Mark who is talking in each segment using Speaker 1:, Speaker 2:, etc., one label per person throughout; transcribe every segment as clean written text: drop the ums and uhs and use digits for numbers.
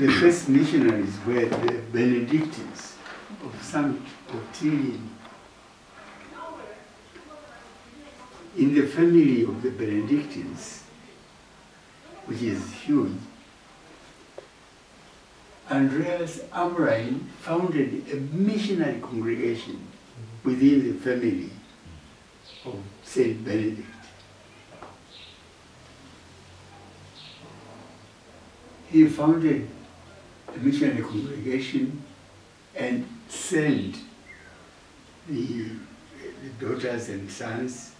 Speaker 1: the first missionaries were the Benedictines of St. Ottilien. In the family of the Benedictines, which is huge, Andreas Amrain founded a missionary congregation within the family of Saint Benedict. He founded a missionary congregation and sent the daughters and sons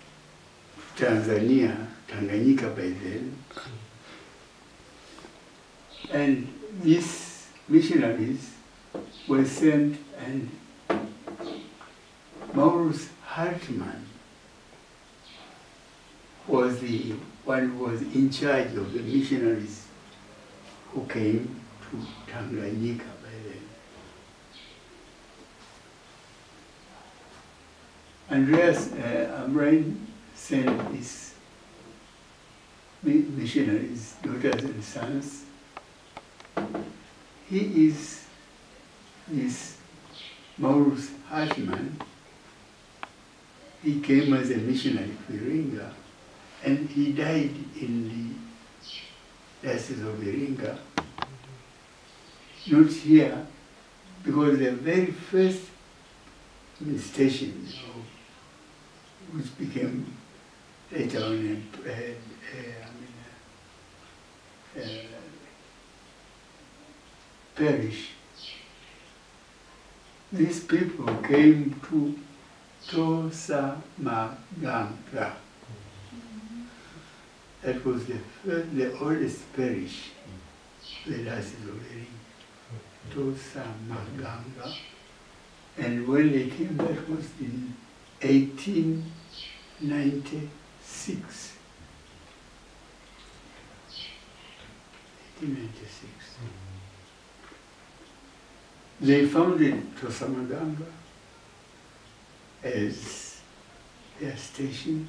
Speaker 1: to Tanzania, Tanganyika by then. And these missionaries were sent, and Maurus Hartmann was the one who was in charge of the missionaries who came to Tanganyika by then. Andreas Amrain sent his missionaries, daughters and sons. He is this Maurus Hartmann. He came as a missionary to Iringa, and he died in the Diocese of Iringa. Not here, because the very first station, which became later on parish, these people came to Tosa Maganga. That was the oldest parish, the Diocese of Iringa. Tosa Maganga. And when they came, that was in 1896. 1896. They founded Tosa Maganga as their station,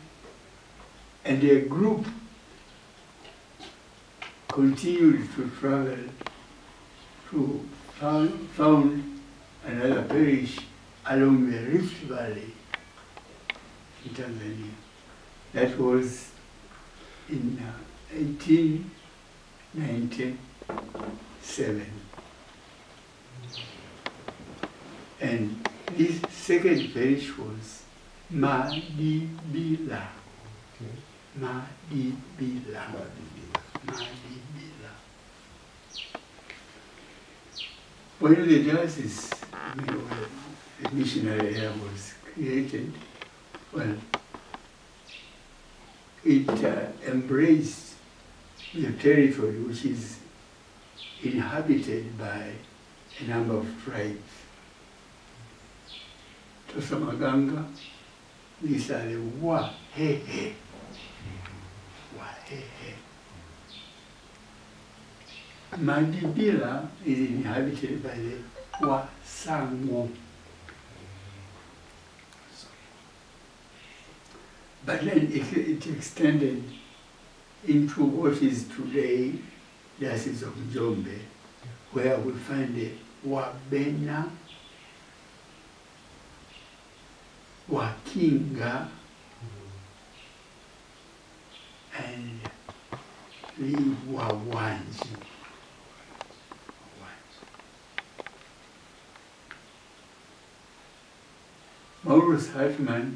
Speaker 1: and their group continued to travel to found another parish along the Rift Valley in Tanzania. That was in 1897. And this second parish was Madibila. Madibila. Madibila. When the diocese, the missionary area was created, well, it embraced the territory which is inhabited by a number of tribes. Tosa Maganga, these are the Wahehe. Wahehe. Madibila is inhabited by the Wasangu. But then it extended into what is today the Diocese of Njombe, where we find the Wabena, Wakinga, and the Wawanji. Maurus Hartmann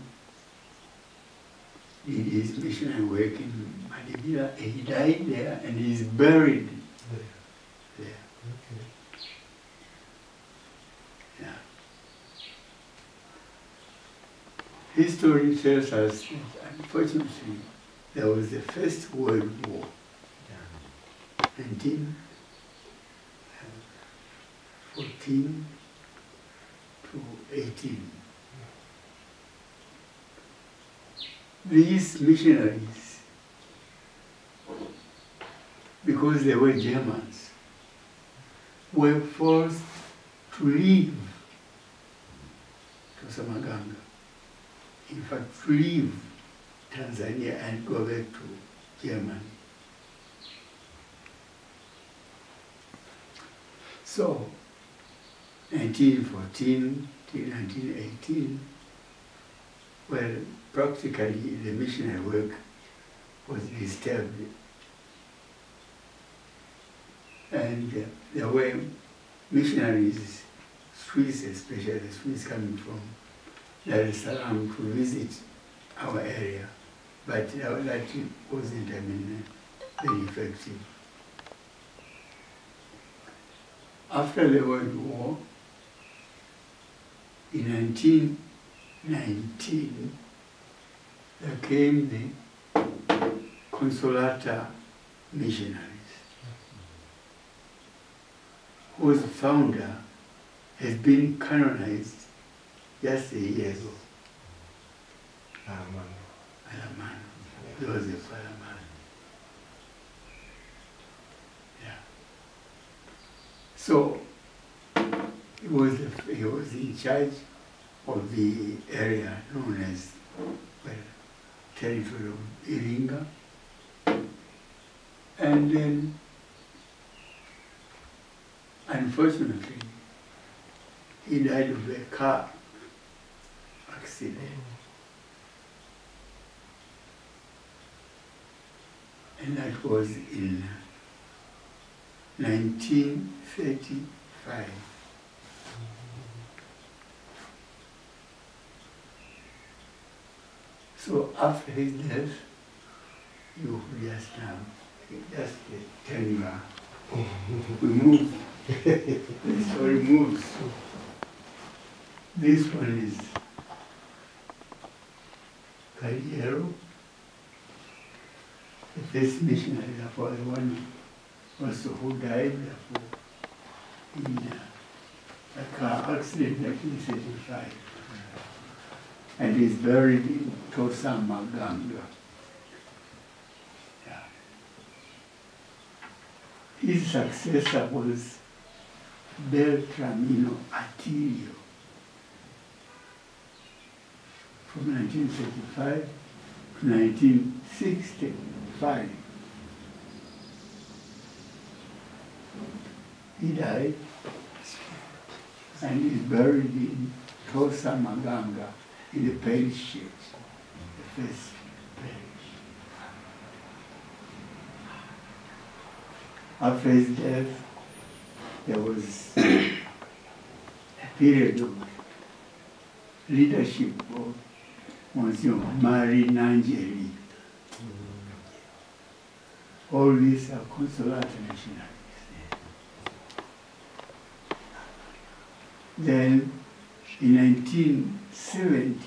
Speaker 1: did his missionary work in Madibila. He died there and he is buried there.
Speaker 2: Okay.
Speaker 1: Yeah. History tells us that unfortunately there was the First World War, 1914 to 18. These missionaries, because they were Germans, were forced to leave Tosa Maganga. In fact, to leave Tanzania and go back to Germany. So, 1914 to 1918, well, practically the missionary work was disturbed. And there were missionaries, Swiss, especially the Swiss coming from Dar es Salaam to visit our area, but that wasn't, very effective. After the World War, in 1919, there came the Consolata missionaries, whose founder has been canonized just a year ago. Alamano. Joseph Alamano. Yeah. So he was in charge of the area known as, well, territory of Iringa. And then, unfortunately, he died of a car accident. And that was in 1935. So after his death, you just now, just tell you, we move. The story moves. This one is Caliero, the first missionary, therefore the one also who died in a car accident in 1935, and is buried in Tosa Maganga. Yeah. His successor was Beltramino Attilio, from 1935 to 1965. He died and is buried in Tosa Maganga in the parish church, the first parish. After his death, there was a period of leadership of Mwanzo, Marinangeli. All these are consular missionaries. Then, in 1970,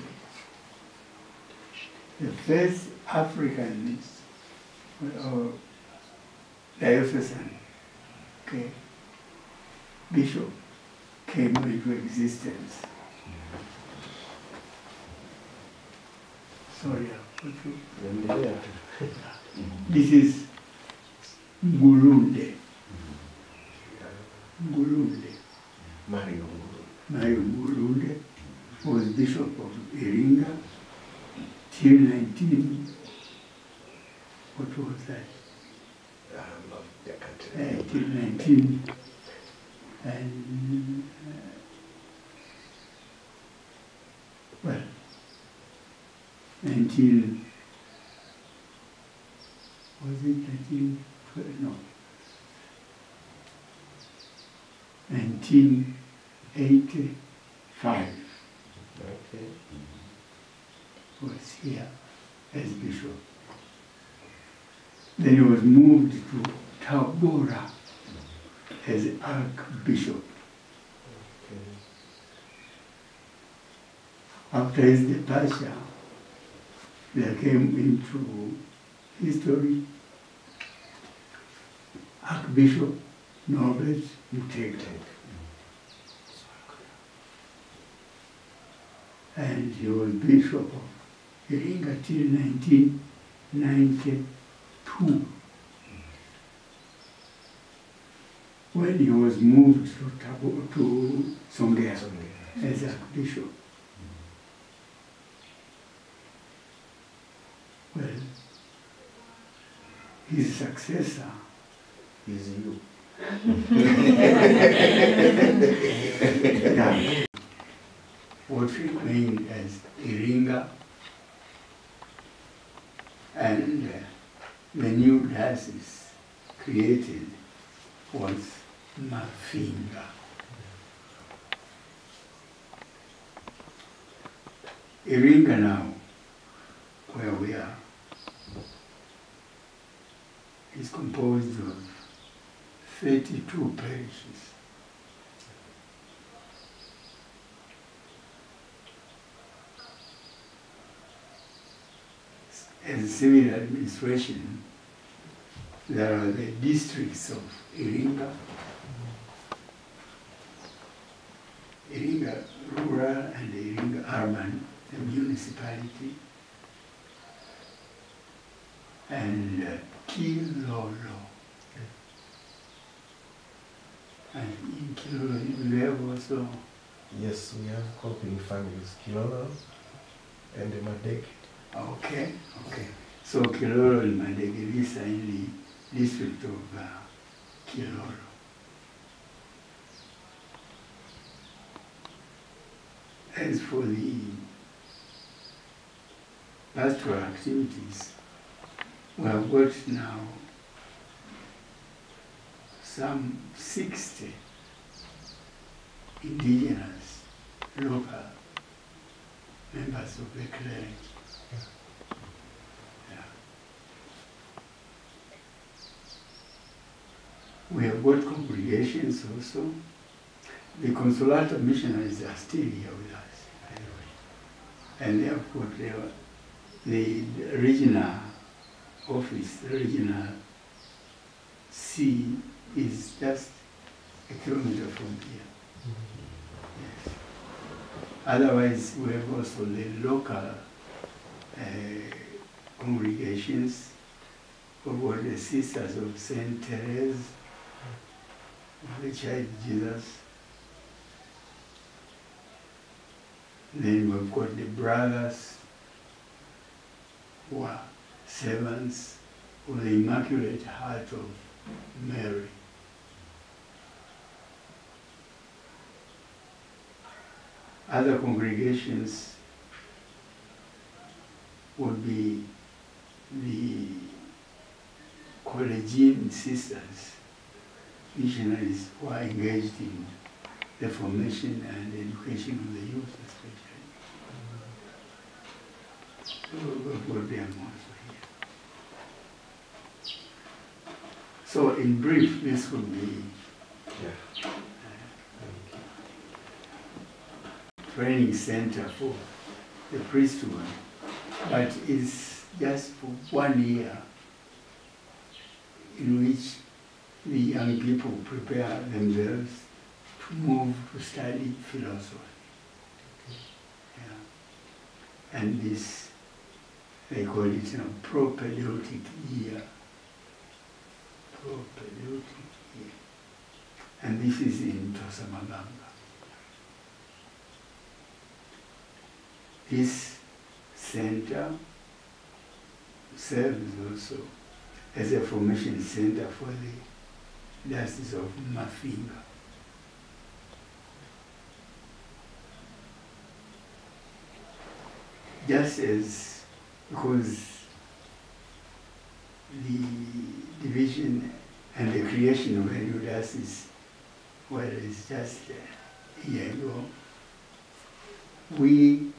Speaker 1: the first African diocesan bishop came into existence. Sorry, this is Ngulunde. Ngulunde. Mario Ngulunde was bishop of Iringa till 19. What was that? Till 19 and well, 19, was it 1912? No. 1985. Okay. Was here as bishop. Then he was moved to Tabora as archbishop. Okay. After his departure, there came into history Archbishop Norbert Mutega. And he was bishop of Iringa till 1992, when he was moved to Songea as archbishop. Well, his successor is you. Yeah. What remained as Iringa, and the new diocese created was Mafinga. Iringa now, where we are, is composed of 32 parishes. As civil administration, there are the districts of Iringa, Iringa rural and Iringa urban, the municipality, and Kilolo. And in Kilolo, we have also.
Speaker 2: Yes, we have Kolping families, Kilolo and the Madeg.
Speaker 1: Okay, okay. So Kilolo and Madeg, these are in the district of Kilolo. As for the pastoral activities, we have got now some 60 indigenous local members of the clergy. Yeah. We have got congregations also. The Consolata missionaries are still here with us, by the way. And they have got the regional office, the regional C is just a kilometer from here. Yes. Otherwise, we have also the local congregations of what the Sisters of Saint Therese, of the Child Jesus. Then we've got the brothers who are servants of the Immaculate Heart of Mary. Other congregations would be the collegian sisters, missionaries who are engaged in the formation and education of the youth especially. We've got them also here. So in brief, this would be training center for the priesthood, but it's just for 1 year in which the young people prepare themselves to move to study philosophy. Yeah. And this, they call it a propedeutic year. Propedeutic year. And this is in Tosamaganga. This center serves also as a formation center for the Diocese of Mafinga. Just as, because the division and the creation of a new diocese, well, it's just a year ago, we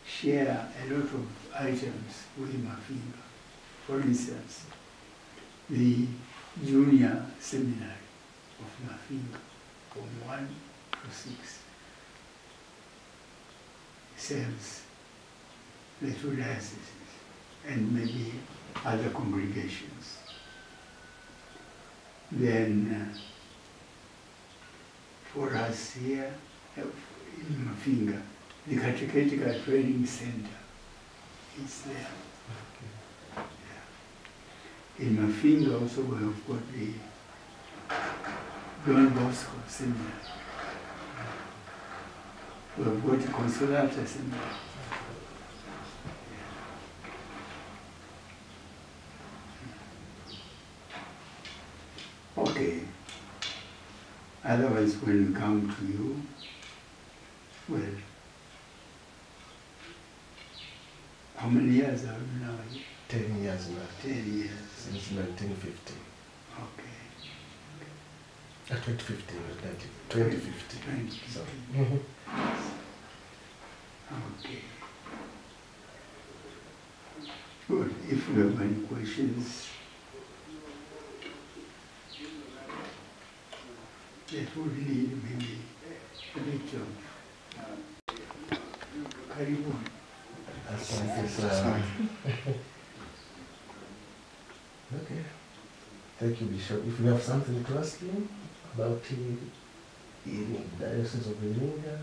Speaker 1: share a lot of items with Mafinga. For instance, the junior seminary of Mafinga, from 1 to 6, serves the two dioceses and maybe other congregations. Then for us here in Mafinga, the Catechetical Training Center is there. Yeah. In Mafinga also we have got the Don Bosco Seminary. We have got the Consolata Seminary. Okay, Otherwise, when we come to you, well, how many years are you now?
Speaker 2: 10 years now.
Speaker 1: 10 years.
Speaker 2: Since 1950.
Speaker 1: Okay.
Speaker 2: 2015, 2050.
Speaker 1: 2050.
Speaker 2: So,
Speaker 1: Okay. Good. If you have any questions, that would need maybe a lecture. Karibu.
Speaker 2: Okay. Thank you, Bishop. If you have something to ask him about the Diocese of Iringa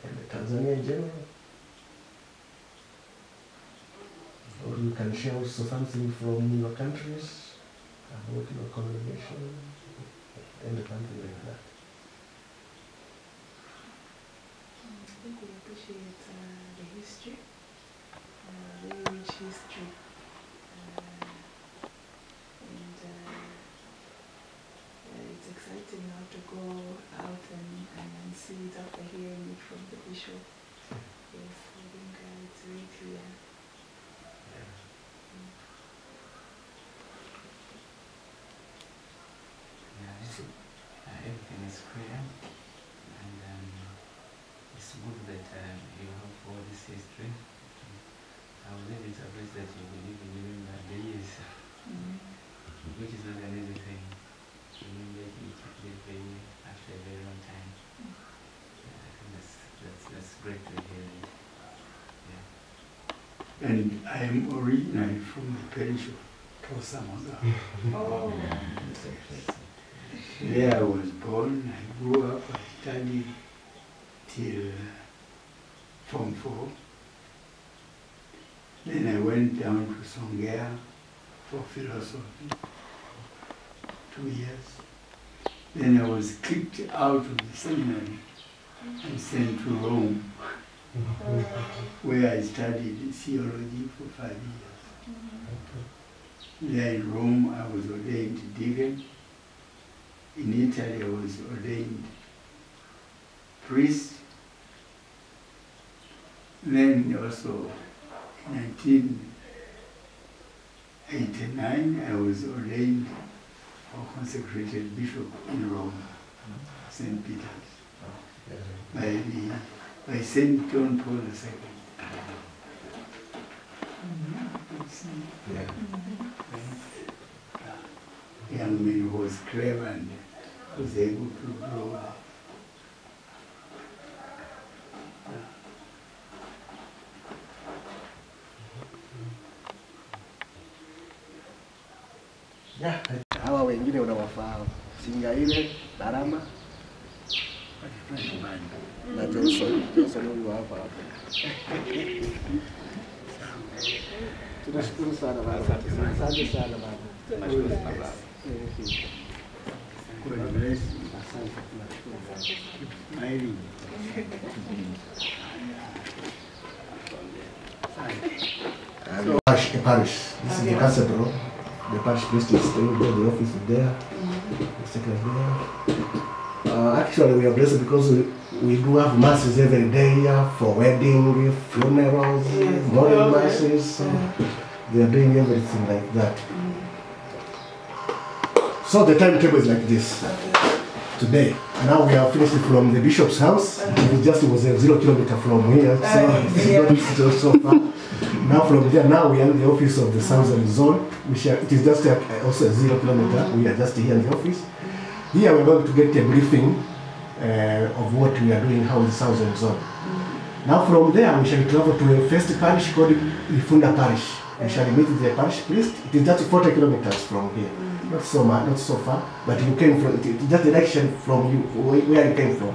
Speaker 2: and Tanzania in general, or you can share also something from your countries about your congregation and something like that.
Speaker 3: I think we appreciate the history, very rich history, and it's exciting now to go out and see it after hearing it from the bishop. Yes, I think it's very clear.
Speaker 4: Everything is clear, and it's good that you have all this history. I was able to appreciate that you believe in remember the years, which is not an easy thing. Remember it after a very long time. I think that's great to hear it. Yeah.
Speaker 1: And I am originally from the parish of Tosamaga.
Speaker 3: Oh.
Speaker 1: There I was born, I grew up, I studied till Form 4. Then I went down to Songea for philosophy, 2 years. Then I was kicked out of the seminary and sent to Rome, where I studied theology for 5 years. There in Rome I was ordained deacon. In Italy, I was ordained priest. Then also in 1989, I was ordained or consecrated bishop in Rome, St. Peter's, by St. John Paul II. Young man who was clever and was able to grow.
Speaker 5: Hawa wengine unawafahamu, Singaile, Darama na Johnson huyu hapa hapa. Tunashukuru sana baba. Asante sana baba.
Speaker 1: God bless you.
Speaker 5: Asante, tunashukuru.
Speaker 1: Keep smiling.
Speaker 2: A parish. This is the cathedral. The parish priest is staying there, the office is there, the secretary there. Actually, we are blessed because we do have masses every day for wedding, funerals, morning masses. They are doing everything like that. So the timetable is like this. Today, now we are finished from the bishop's house. It was a 0 kilometer from here, so it's not so far. Now from there, now we are in the office of the Southern Zone, which it is just also a 0 kilometer. We are just here in the office. Here we're going to get a briefing of what we are doing, how is the Southern Zone. Now from there, we shall travel to a first parish called Ifunda Parish. We shall meet the parish priest. It is just 40 kilometers from here. Not so much, not so far, but you came from, it is just a direction from you, where you came from.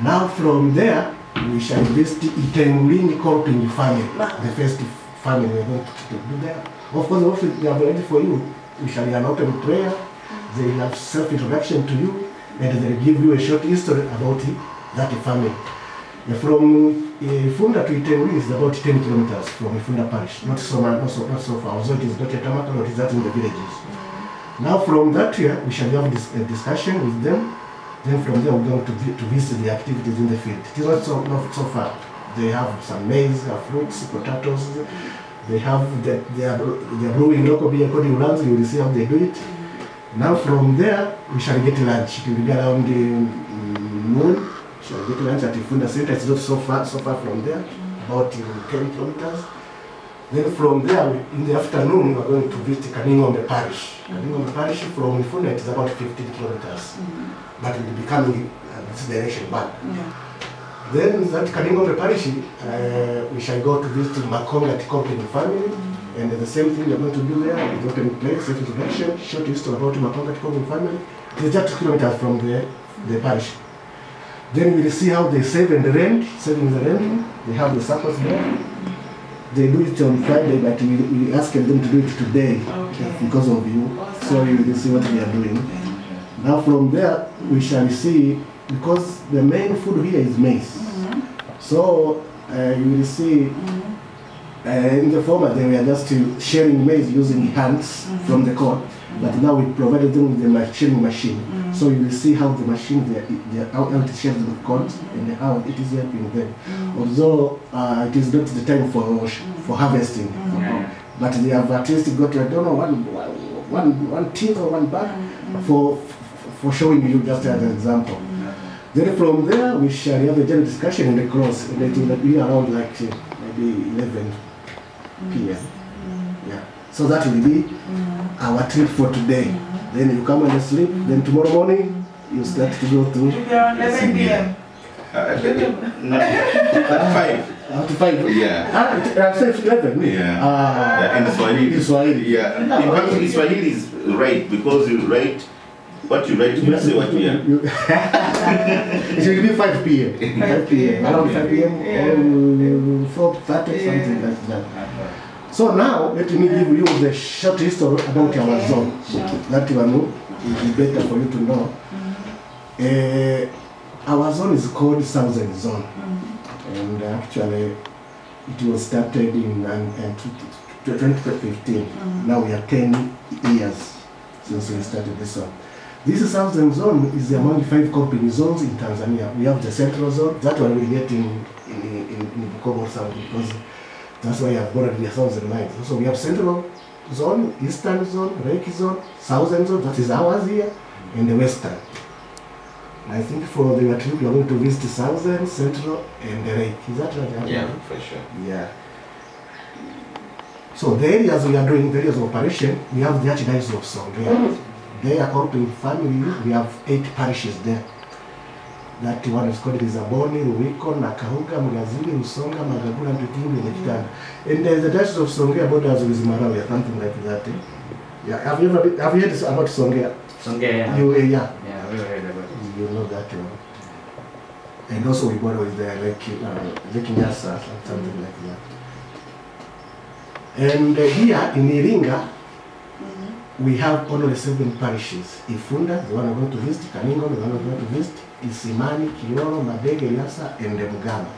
Speaker 2: Now from there, we shall visit the Wanakolping family, the first family we are going to do there. Of course, also we are ready for you. We shall have an open prayer. They will have self-introduction to you, and they will give you a short history about that family. From Ifunda to Itenri is about 10 kilometers from Ifunda Parish. Not so much, not so far. Although it is not a Tamaka, but it is that in the villages. Now from that year, we shall have a discussion with them. Then from there, we're going to visit the activities in the field. It is not so far. They have some maize, fruits, potatoes. They are brewing local beer according to runs. You will see how they do it. Now from there, we shall get lunch. It will be around noon. We shall get lunch at Ifunda Center. It's not so far from there, about 10 kilometers. Then from there, in the afternoon, we are going to visit Kaningombe Parish. Kaningombe Parish from Ifunda, it is about 15 kilometers. But it will be coming this direction back. Then that Kaningombe Parish, we shall go to visit Makonga Kutoka family. And the same thing we are going to do there, is open place, safe introduction, short history about Makonga Kutoka family. It is just 2 kilometers from the parish. Then we will see how they save and rent, saving the rent. They have the circles there. They do it on Friday, but we ask them to do it today because of you. So you will see what we are doing. Now from there, we shall see, because the main food here is maize. So you will see in the former they were just sharing maize using hands from the corn. But now we provided them with the sharing machine. So you will see how the machine, how it shares the corn and how it is helping them. Although it is not the time for harvesting. But they have at least got, I don't know, one tin or one bag for showing you just as an example. Then from there, we shall have a general discussion in the cross, and it will be around like maybe 11 p.m. Yeah. So that will be our trip for today. Then you come and sleep, then tomorrow morning, you start to go through.
Speaker 3: 11 p.m.
Speaker 4: At 5.
Speaker 2: After 5?
Speaker 4: Yeah.
Speaker 2: I said 11.
Speaker 4: Yeah. In Swahili.
Speaker 2: In Swahili.
Speaker 4: Yeah. In fact, in Swahili is right, because you write what you write, you say what you are.
Speaker 2: It will be 5 p.m. 5 p.m. Around 5 p.m. 4:30, something like that. So now, let me give you the short history about our zone. That one will be better for you to know. Our zone is called Southern Zone. And actually, it was started in 2015. Now we are 10 years since we started this one. This Southern Zone is among the 5 company zones in Tanzania. We have the Central Zone. That one we get in Bukoba South, because that's why I've got the Southern lines. So we have Central Zone, Eastern Zone, Reiki Zone, Southern Zone, that is ours here, and the Western. I think for the trip we are going to visit Southern, Central, and the Reiki. Is that right?
Speaker 4: Yeah, for sure.
Speaker 2: Yeah. So the areas we are doing, the areas of operation, we have the Archdiocese of Songea. They are Kolping family, we have 8 parishes there. That one is called Zaboni, Ruwiko, Nakahuga, Mugazili, Usonga, Magagula, and Tutimbi, and Kitana. And the Diocese of Songea borders with Malawi, or something like that. Yeah. Have you heard about Songea?
Speaker 4: Songea, yeah.
Speaker 2: Yeah,
Speaker 4: we heard about it.
Speaker 2: You know that one. And also we border with the Lake Nyasa, something like that. And here in Iringa, we have only 7 parishes. Ifunda, the one I'm going to visit, Kaningombe, the one I'm going to visit, Isimani, Kilolo, Mabege, Yasa, and Mugama.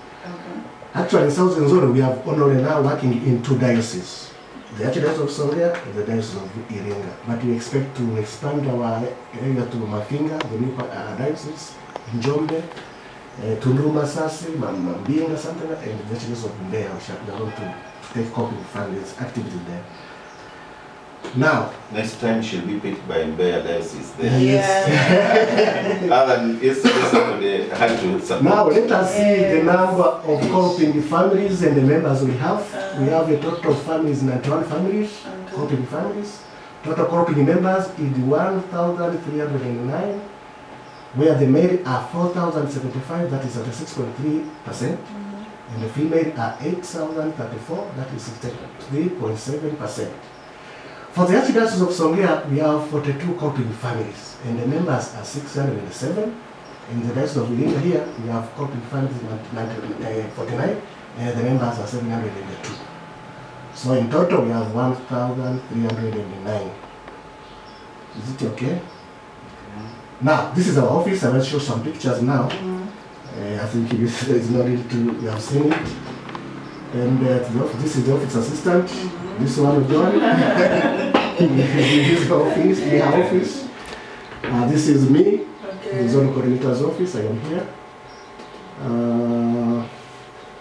Speaker 2: Actually, in Southern Zone, we have only now working in 2 dioceses. The Archdiocese of Songea and the Diocese of Iringa. But we expect to expand our area to Mafinga, the new diocese, Njombe, Tunduma Sasi, Mambinga, something like that, and the Archdiocese of Mbeya. We are going to take copy of its activity there. Now,
Speaker 6: next time she'll be picked by Mbeya Diocese there.
Speaker 2: yes.
Speaker 6: Alan, it's somebody had to support.
Speaker 2: Now let us see the number of Kolping families and the members we have. We have a total of families, 91 families, Kolping families. Total Kolping members is 1,309, where the male are 4,075, that is at 6.3%, and the female are 8,034, that is 63.7%. For the Archdiocese of Songea, we have 42 Kolping families, and the members are 607. In the Diocese of Iringa here, we have Kolping families 49, and the members are 702. So in total, we have 1,309. Is it okay? Now, this is our office. I will show some pictures now. I think it is not need to, you have seen it. And this is the office assistant. This one is John. his office, in her office. This is me, the zone coordinator's office. I am here.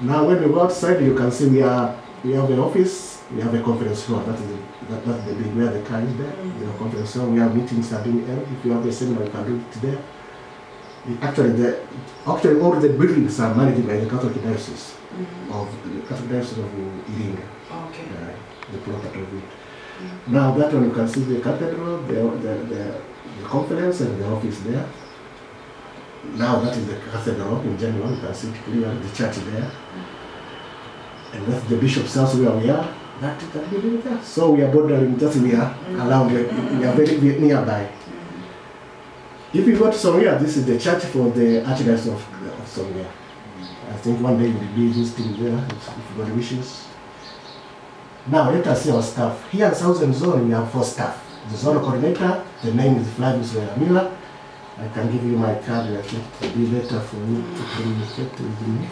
Speaker 2: Now, when we go outside, you can see we have an office. We have a conference hall. That's the big where the car is there. We have a conference hall. We have meetings are being held. If you have a seminar, you can do it there. Actually, all the buildings are managed by the Catholic Diocese of Iringa.
Speaker 3: Okay.
Speaker 2: The property of it. Now that one you can see the cathedral, the conference and the office there. Now that is the cathedral in general. You can see it clearly, the church there. And that's the bishop's house where we are. That building there. So we are bordering, just we are around, we are very nearby. If you go to Zambia, this is the church for the Archdiocese of Zambia. I think one day we'll be visiting there if God wishes. Now let us see our staff. Here in Southern Zone we have 4 staff. The zone coordinator, the name is Flavius Miller. I can give you my card. I think it will be better for you to communicate with me.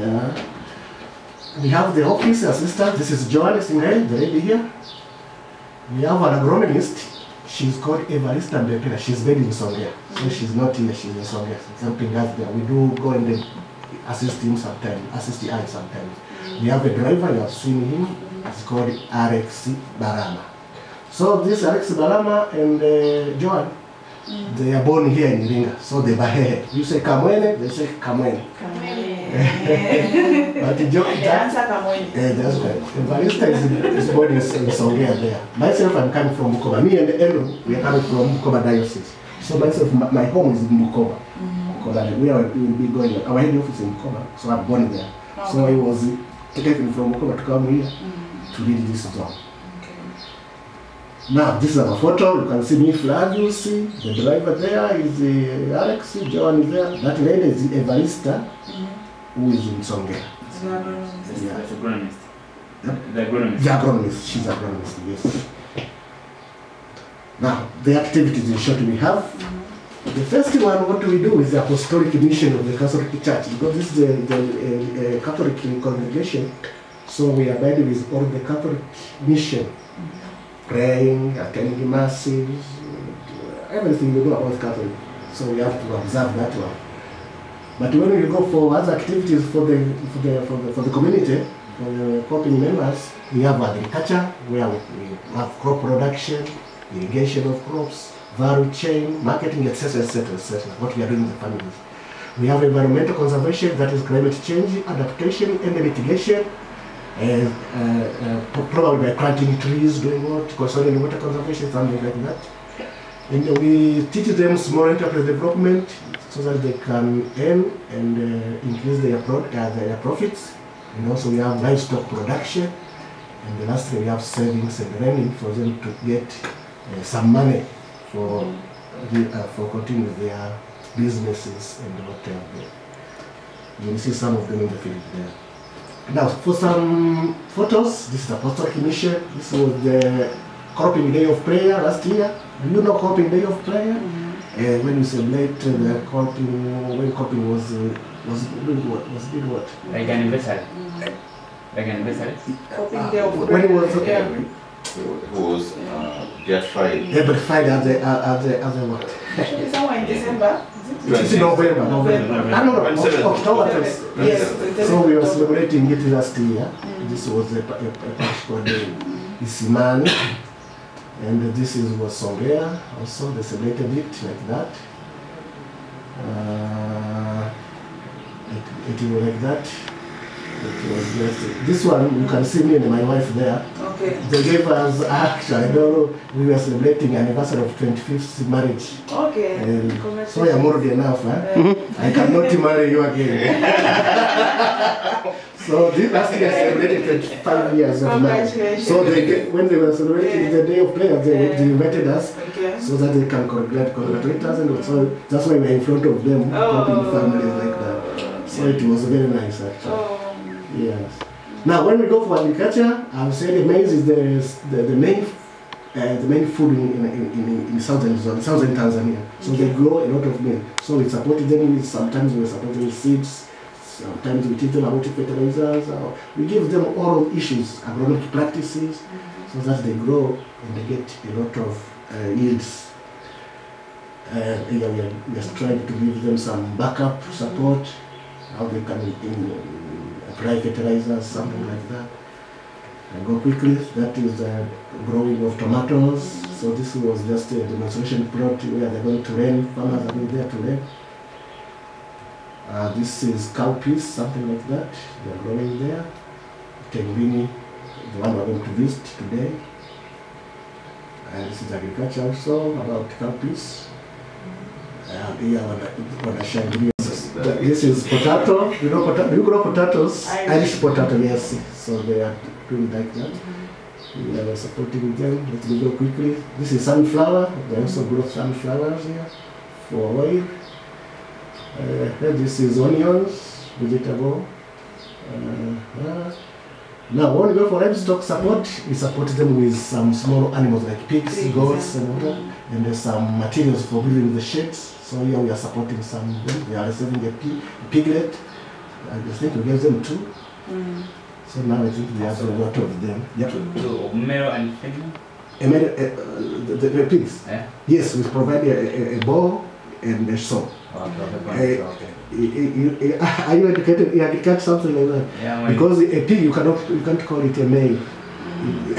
Speaker 2: Yeah. We have the office assistant. This is Joanne Singay, the lady here. We have an agronomist. She's called Evarista Mbepera. She's based in Zambia. So she's not here, she's in Zambia. Something else there. We do go and assist him sometimes, assist the eye sometimes. We have a driver, you have seen him. It's called Alex Barama. So this Alex Barama and Joan, they are born here in Iringa. So they Bahehe. You say Kamwene, they say Kamwene. But the joke that's right. Evarista is born in Zambia there. Myself, I'm coming from Bukoba. Me and Elo, we are coming from Bukoba Diocese. So myself, my home is in Bukoba. We will be going, our head office in Bukoba, so I'm born there. Okay. So I was taken from Bukoba to come here to lead this zone. Now, this is our photo. You can see me, Flavius. The driver there is Alex. Joan is there. That lady is Evarista, who is in Zambia.
Speaker 4: Yeah, it's agronomist.
Speaker 2: Yep.
Speaker 4: The agronomist.
Speaker 2: The agronomist. She's agronomist, yes. Now, the activities in short we have. The first one, what we do is the apostolic mission of the Catholic Church. Because this is the Catholic congregation, so we abide with all the Catholic mission. Praying, attending masses, everything we do about Catholic. So we have to observe that one. But when we go for other activities for the community, for the Kolping members, we have agriculture, where we have crop production, irrigation of crops, value chain, marketing, etc., etc., etc. What we are doing in the families. We have environmental conservation, that is climate change, adaptation, and mitigation. Probably by planting trees, doing what, concerning water conservation, something like that. And we teach them small enterprise development so that they can earn and increase their profits. And also we have livestock production. And lastly we have savings and lending for them to get some money for continuing their businesses and whatever. You will see some of them in the field there. Now, for some photos, this is the apostolic mission. This was the Kolping Day of Prayer last year. Do you know Kolping Day of Prayer? When we celebrate the Kolping, when Kolping was doing what?
Speaker 4: Like an anniversary. Like an anniversary.
Speaker 3: Kolping Day of Prayer.
Speaker 2: When it was
Speaker 6: It was just Friday.
Speaker 2: yeah, but Friday as a what?
Speaker 3: Is somewhere in December?
Speaker 2: It's in November. October.
Speaker 3: Yes.
Speaker 2: So we were celebrating it last year. This was a parish called Isimani. And this was Zambia. Also, they celebrated it like that. It was like that. It was just, this one, you can see me and my wife there.
Speaker 3: Okay.
Speaker 2: They gave us, actually, I don't know, we were celebrating anniversary of 25th marriage.
Speaker 3: Okay.
Speaker 2: And so I'm already enough, huh? I cannot marry you again. So this last year I celebrated 25 years of marriage. So when they were celebrating the day of prayer, they invited us so that they can congratulate us. And so that's why we're in front of them, helping families like that. So it was very nice, actually. Yes. Now, when we go for agriculture, I would say the maize is the main food in southern Tanzania. So they grow a lot of maize. So we supported them with, sometimes we support them with seeds, sometimes we teach them about fertilizers. We give them oral issues, agronomic practices, so that they grow and they get a lot of yields. We are just trying to give them some backup support, how they can apply fertilizers, something like that. And go quickly, that is growing of tomatoes. So this was just a demonstration plot where they're going to learn, farmers are going there to learn. This is cowpeas, something like that. They're growing there. Tengbini, the one we're going to visit today. And this is agriculture also, about cowpeas. This is potato. You know potato? You grow potatoes? Irish potato, yes. So they are doing like that. We are supporting them. Let's go quickly. This is sunflower. They also grow sunflowers here for oil. This is onions, vegetable. Now, when we go for livestock support, we support them with some small animals like pigs, goats, and water. And there's some materials for building the sheds. So here we are supporting some of them. We are receiving a piglet. I think we gave them 2. So now I think we have a lot of them. Yep.
Speaker 4: So male and female?
Speaker 2: The pigs?
Speaker 4: Yeah.
Speaker 2: Yes, we provide a bowl and a saw.
Speaker 4: Okay.
Speaker 2: Are you educated? You can something like that.
Speaker 4: Yeah,
Speaker 2: because a pig you can't call it a male. You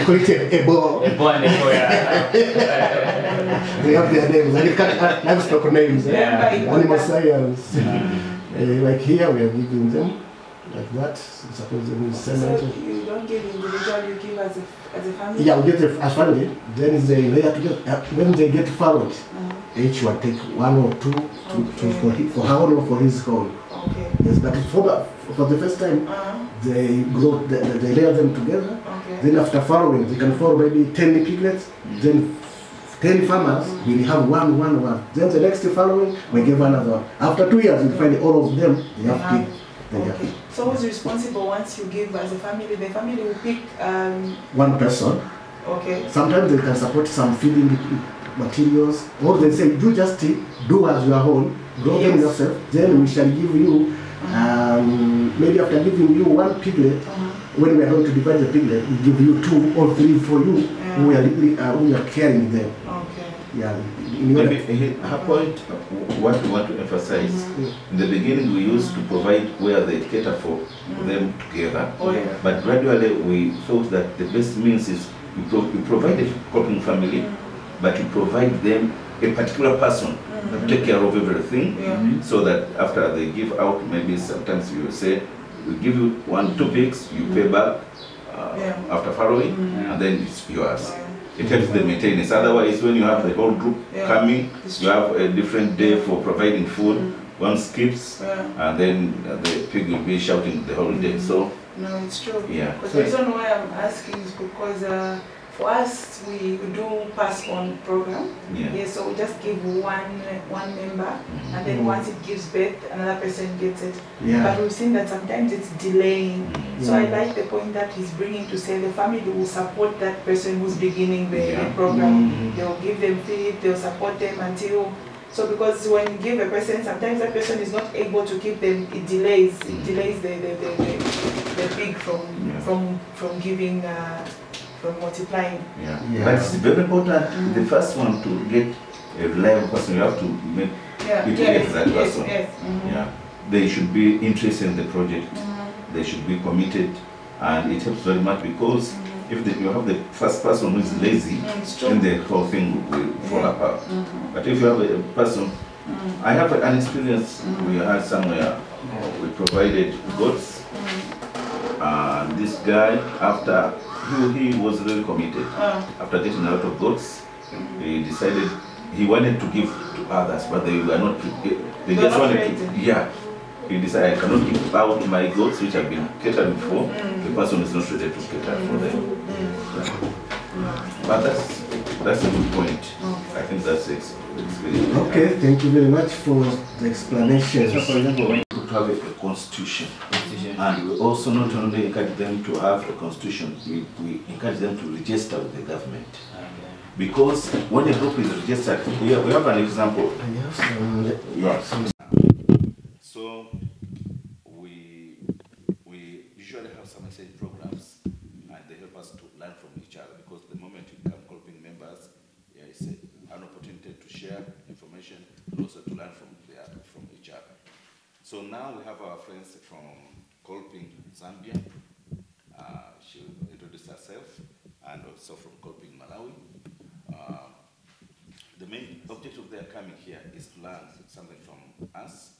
Speaker 2: call it a boar.
Speaker 4: A boar and a boar, yeah.
Speaker 2: They have their names. Livestock names.
Speaker 4: Yeah.
Speaker 2: Animal science. Like here we are giving them like that. Suppose them
Speaker 3: So you don't give individual, you give as a family?
Speaker 2: Yeah, we get a family. Then they layer together. When they get farrowed, each one take 1 or 2 for her own or for his own.
Speaker 3: Okay.
Speaker 2: Yes, but for the first time, they grow, they layer them together.
Speaker 3: Okay.
Speaker 2: Then after farrowing, they can farrow maybe 10 piglets. Then 10 farmers will have one. Then the next farrowing, we give another one. After 2 years, you find all of them, they have pig.
Speaker 3: Okay. So who's responsible once you give as a family? The family will pick
Speaker 2: one person.
Speaker 3: Okay.
Speaker 2: Sometimes they can support some feeding materials, or they say, you just do as your own, grow them yourself, then we shall give you, maybe after giving you 1 piglet, when we are going to divide the piglet, we give you 2 or 3 for you, who are carrying them.
Speaker 3: Okay.
Speaker 2: Yeah.
Speaker 6: Maybe her point, what we want to emphasize, in the beginning we used to provide where they cater for them together, but gradually we thought that the best means is you provide a coping family, but you provide them a particular person to take care of everything, so that after they give out, maybe sometimes you will say, we give you 1, 2 pigs, you pay back after farrowing, and then it's yours. It helps the maintenance. Otherwise, when you have the whole group coming, you have a different day for providing food. One skips, and then the pig will be shouting the whole day. So
Speaker 3: no, it's true.
Speaker 6: Yeah.
Speaker 3: But the reason why I'm asking is because for us, we do pass on program. Yeah, so we just give one member, and then once it gives birth, another person gets it. But we've seen that sometimes it's delaying. So I like the point that he's bringing to say the family will support that person who's beginning the program. They'll give them feed, they'll support them until. So because when you give a person, sometimes that person is not able to keep them. It delays the pig from giving. From multiplying.
Speaker 6: But it's very important, the first one to get a reliable person, you have to make it get that person. They should be interested in the project, they should be committed, and it helps very much because if you have the first person who is lazy, then the whole thing will fall apart. But if you have a person, I have an experience we had somewhere, we provided goats, and this guy, after he was really committed. After getting a lot of goats, he decided he wanted to give to others, but they were not. They just wanted to. He decided, I cannot give out my goats, which have been catered for. The person is not ready to cater for them. But that's a good point. I think that's the experience.
Speaker 2: Okay, thank you very much for the explanation.
Speaker 6: So, for example, to have a constitution. And we also not only encourage them to have a constitution, we encourage them to register with the government. Because when a group is registered, we have an example. So we usually have some message programs, and they help us to learn from each learn from each other. So now we have our friends from Kolping, Zambia. She will introduce herself, and also from Kolping, Malawi. The main objective of their coming here is to learn something from us,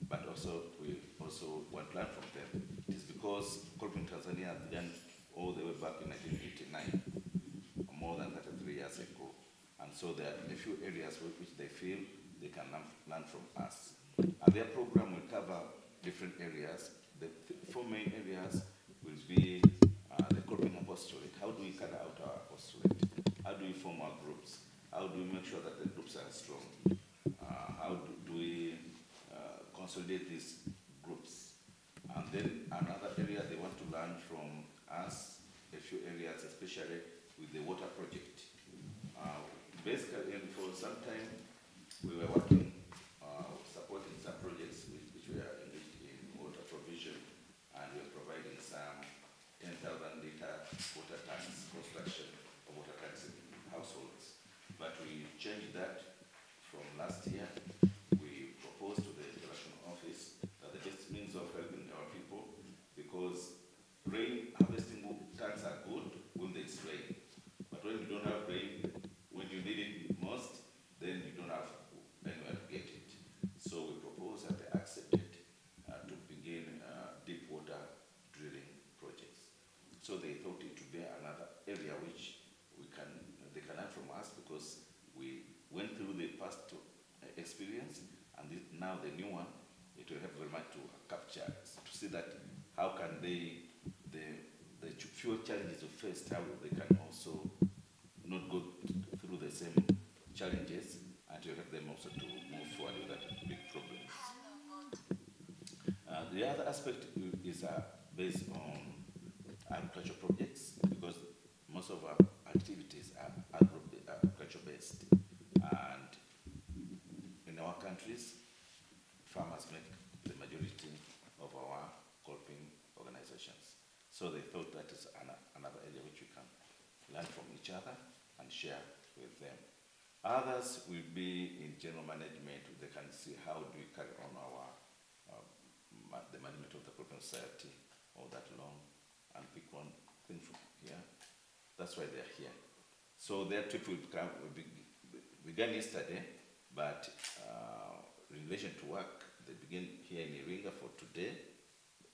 Speaker 6: but also we also want to learn from them. It is because Kolping, Tanzania began all the way back in 1989, more than 33 years ago. And so there are a few areas which they feel they can learn from us. And their program will cover different areas. The four main areas will be the Kolping apostolate. How do we carry out our apostolate? How do we form our groups? How do we make sure that the groups are strong? How do we consolidate these groups? And then another area they want to learn from us, a few areas, especially with the water project. Basically, for some time, we were working, supporting some projects which were engaged in water provision, and we were providing some 10,000 liter water tanks, construction of water tanks in households. But we changed that from last year. We proposed to the international office that the best means of helping our people, because rain harvesting tanks are good when there's rain. But when you don't have rain, when you need it most, then you don't have anywhere to get it. So we proposed and they accepted to begin deep water drilling projects. So they thought it would be another area which they can learn from us, because we went through the past experience, and now the new one, it will help very much to capture, to see that how can the few challenges we faced, how they can also not go through the same challenges, and to help them also to move forward with that big problems. The other aspect is based on agriculture projects, because most of our activities are agriculture based, and in our countries, farmers make the majority of our Kolping organizations. So they thought that is another area which we can learn from each other and share with them. Others will be in general management. They can see how do we carry on the management of the Kolping society all that long, and pick one thing from here. That's why they're here. So their trip will began yesterday, but in relation to work, they begin here in Iringa for today.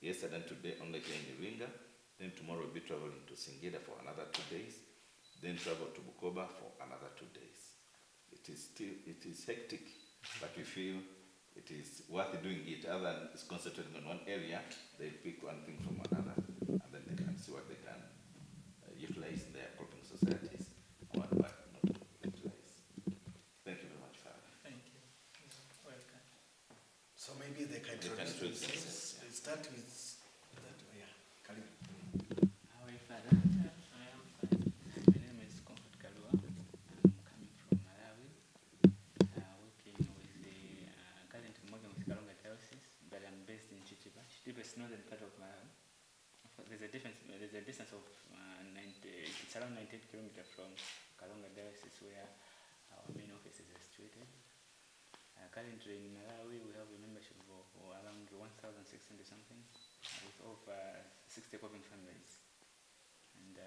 Speaker 6: Yesterday and today only here in Iringa. Then tomorrow we'll be traveling to Singida for another 2 days. Then travel to Bukoba for another 2 days. It is hectic, but we feel it is worth doing it. Other than concentrating on one area, they pick one thing from another, and then they can see what they can utilize in their Kolping societies, or what not to utilize. Thank you very much, Father.
Speaker 4: Thank you. Welcome.
Speaker 2: So maybe they can introduce themselves. They start with that. Yeah, Karim.
Speaker 4: How are you, Father? I am fine. My name is Comfort Kalua. I'm coming from Malawi, working with the currently working with Kalonga Diocese, but I'm based in Chichiba. Chichiba is northern part of Malawi. There's a distance of it's around 19 kilometers from Kalonga Diocese, where our main office is situated. Currently in Malawi, we have a membership of around 1,600 something, with over 60 Kolping families. And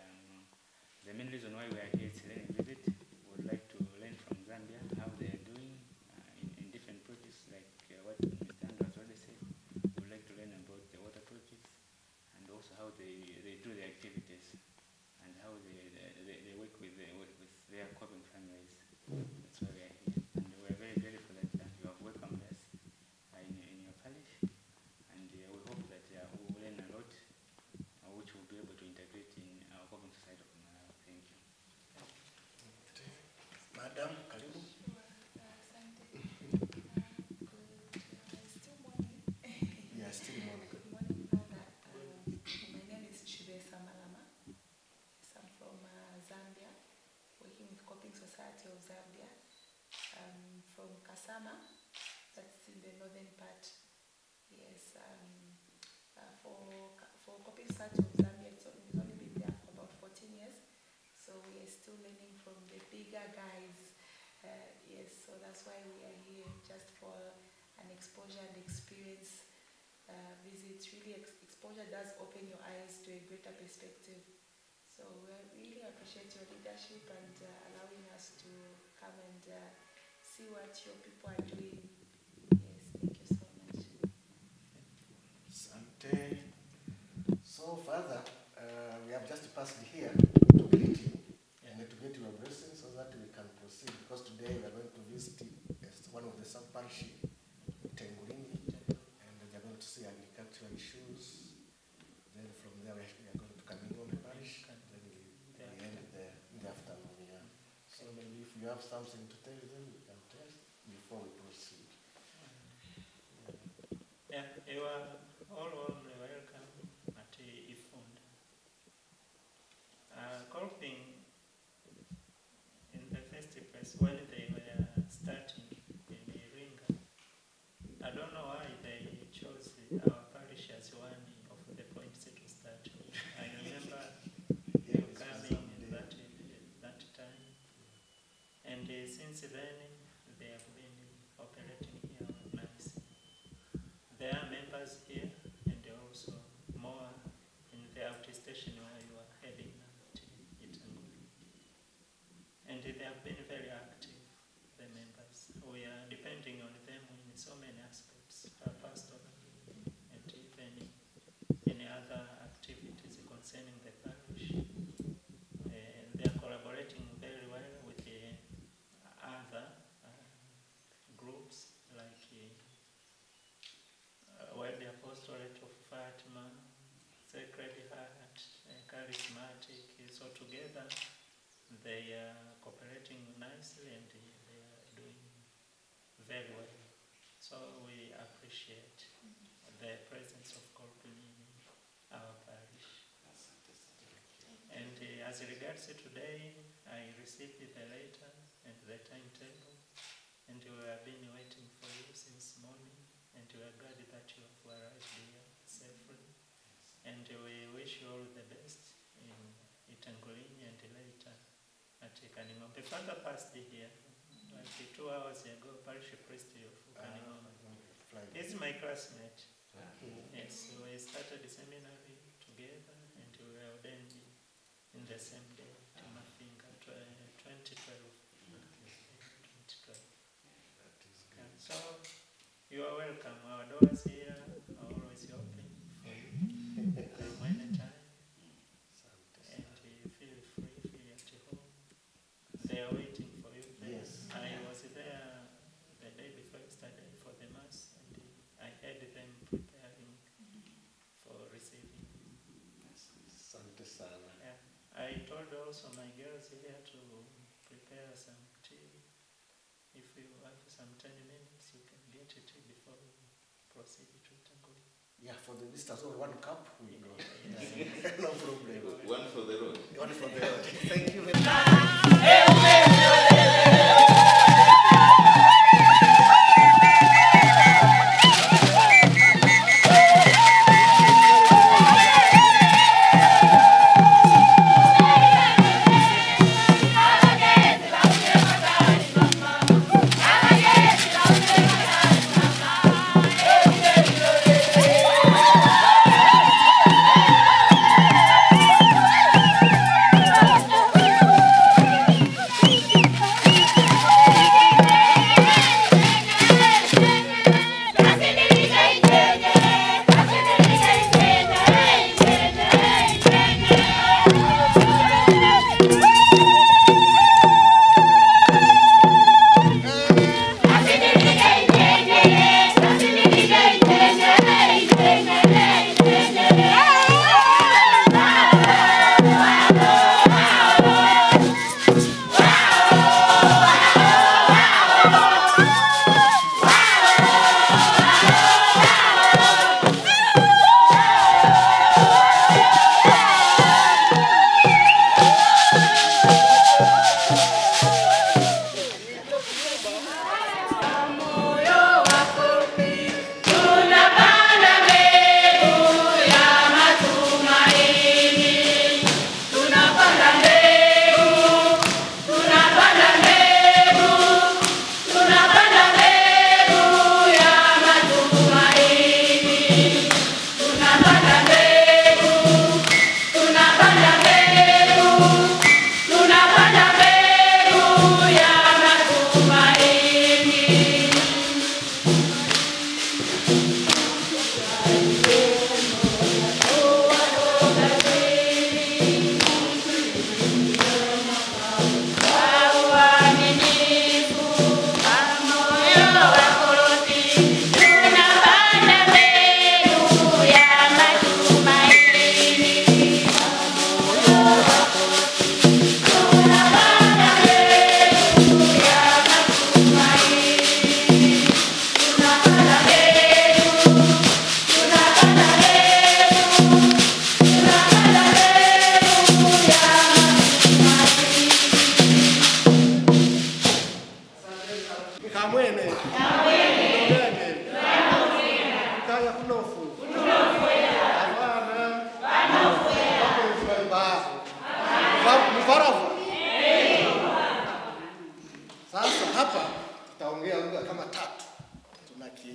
Speaker 4: the main reason why we are here is a learning visit. We would like to learn from Zambia how they are doing in different projects, like what Mr. Andrew has already said. We would like to learn about the water projects, and also how they do their activities, and how they work with their Kolping families. That's why we are here. And we are very grateful that you have welcomed us in your parish, and we hope that we will learn a lot, which will be able to integrate in our Kolping society of Malawi. Thank you.
Speaker 2: Madam, Karibu. Yeah, still morning.
Speaker 3: Good morning, Father. My name is Chibesa Malama. I'm from Zambia, working with Kolping Society of Zambia. From Kasama, that's in the northern part. Yes, for Kolping Society of Zambia, it's only been there for about 14 years. So we are still learning from the bigger guys. Yes, so that's why we are here, just for exposure and experience visits. Really, exposure does open your eyes to a greater perspective. So we really appreciate your leadership and allowing us to come and see what your people are doing. Yes, thank you so much.
Speaker 2: Sante. So, Father, we have just passed here to greet you and to get your blessing so that we can proceed, because today we are going to visit one of the sub-parish, Tengulini, and we are going to see agricultural issues. Then from there we are going to Kaningombe parish, and then we end in the afternoon. Yeah. So maybe if you have something to tell them, you can tell before we proceed.
Speaker 7: Yeah, you are all warmly welcome at Ifunda. Kolping, in the first place, when they were starting in Iringa, I don't know why they chose our parish as one of the points to start with. I remember you coming in that time, and since then they have been operating here nicely. There are members here, and also more in the outstation where you are heading at Itanguli. And they have been very active, the members. We are depending on them in so many aspects, pastoral and even any other activities concerning the parish. They are collaborating very well with the other groups like the Apostolate of Fatima, Sacred Heart, Charismatic. So together they are cooperating nicely and they are doing very well. So we appreciate the presence of Kolping in our parish. And as regards to today, I received the letter and the timetable, and we have been waiting for you since morning, and we are glad that you have arrived here safely. And we wish you all the best in Itangulini and later at Kaningombe. Father passed here like 2 hours ago, parish priest of Kaningombe. He's my classmate. Yes, so we started the seminary together and we were ordained in the same day, to Mafinga, 2012. So you are welcome. Our doors here are always open for you. Come anytime. And feel free, feel at home. They are waiting for you there. Yes. I was there the day before yesterday for the Mass, and I heard them preparing for receiving.
Speaker 2: Sante sana.
Speaker 7: Yeah. I told also my girls here to prepare some tea. If you have some 10 minutes, you can get a tea before we proceed to Tango.
Speaker 2: Yeah, for the visitors, only 1 cup we go. Yeah. No problem.
Speaker 6: One for the road.
Speaker 2: One for the road. Thank you very much.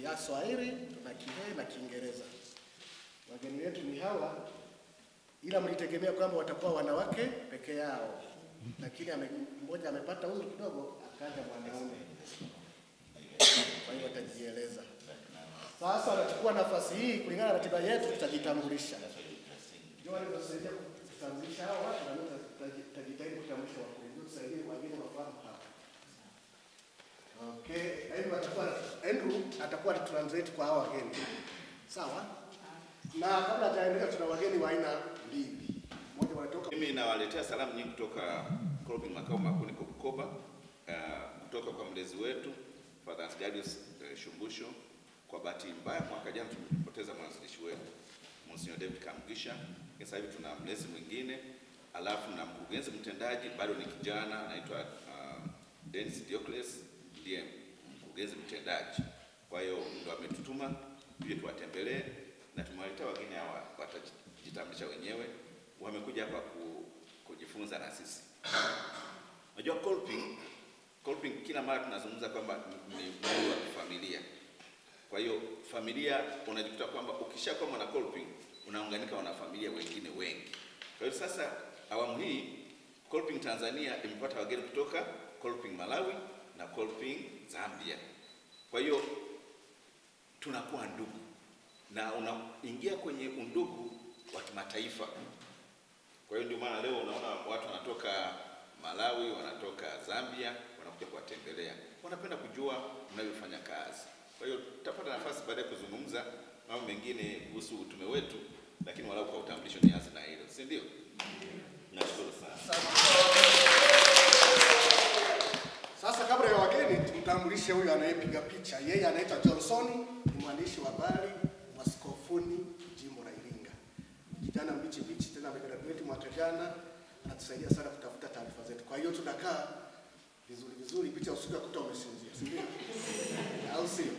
Speaker 5: ya Swahili, tuna Kihehe na Kiingereza. Wageni wetu ni hawa, ila mlitegemea kwamba watakuwa wanawake peke yao, lakini mmoja amepata uzuri kidogo, akaja mwanaume. Kwa hiyo watajieleza. Sasa anachukua nafasi hii kulingana na ratiba yetu, tutajitambulisha. Ndio wale wasaidia kutambulisha hao watu, na mimi tutajitahidi kutambulisha wakurugenzi, tusaidie wageni wafahamu hapa. Okay, Andrew atakuwa translate kwa hao wageni. Sawa? Na kabla hajaendelea, tuna wageni wa aina mbili. Mmoja wanatoka.
Speaker 6: Mimi nawaletea salamu nyingi kutoka Kolping makao makuu ni Kutoka, kutoka kwa mlezi wetu Father Asgadius Shumbusho. Kwa bahati mbaya mwaka jana tumepoteza mwanzilishi wetu Monsignor David Kamgisha. Sasa hivi tuna mlezi mwingine, alafu na mkurugenzi mtendaji bado ni kijana anaitwa Dennis Diocles, ndiye mkurugenzi mtendaji. Kwa hiyo ndo ametutuma tuje tuwatembelee, na tumewaletea wageni hawa watajitambulisha wenyewe. Wamekuja hapa kujifunza na sisi. Unajua Kolping kila mara tunazungumza kwamba ni moyo wa familia. Kwa hiyo familia unajikuta kwamba ukishakuwa mwana Kolping unaunganika na familia wengine wengi. Kwa hiyo sasa awamu hii Kolping Tanzania imepata wageni kutoka Kolping Malawi na Kolping Zambia. Kwa hiyo tunakuwa ndugu na unaingia kwenye undugu wa kimataifa. Kwa hiyo ndio maana leo unaona watu wanatoka Malawi, wanatoka Zambia, wanakuja kuwatembelea. Wanapenda kujua mnavyofanya kazi. Kwa hiyo tutapata nafasi baadaye kuzungumza mambo mengine kuhusu utume wetu, lakini walau kwa utambulisho ni hasa na hilo, si ndio? Nashukuru sana.
Speaker 5: Sasa kabla ya wageni, tumtambulishe huyu anayepiga picha. Yeye anaitwa Johnson, ni mwandishi wa habari wa Skofuni, jimbo la Iringa. Kijana mbichi tena amegraduate mwaka jana, anatusaidia sana kutafuta taarifa zetu. Kwa hiyo tunakaa vizuri picha usiku kuta umesinzia, si ndio? Au sio?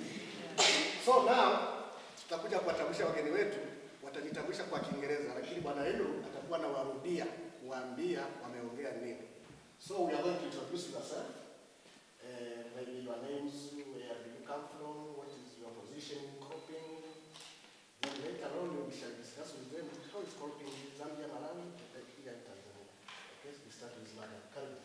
Speaker 5: So now tutakuja kuwatambulisha wageni wetu, watajitambulisha kwa Kiingereza, lakini bwana Andrew atakuwa na warudia kuambia wameongea nini. So we are going to introduce yourself. Maybe your names, where do you come from, what is your position in Kolping. Then later on we shall discuss with them how is Kolping in Zambia, Malawi, and here in Tanzania. Okay, we start with Madam Kanda.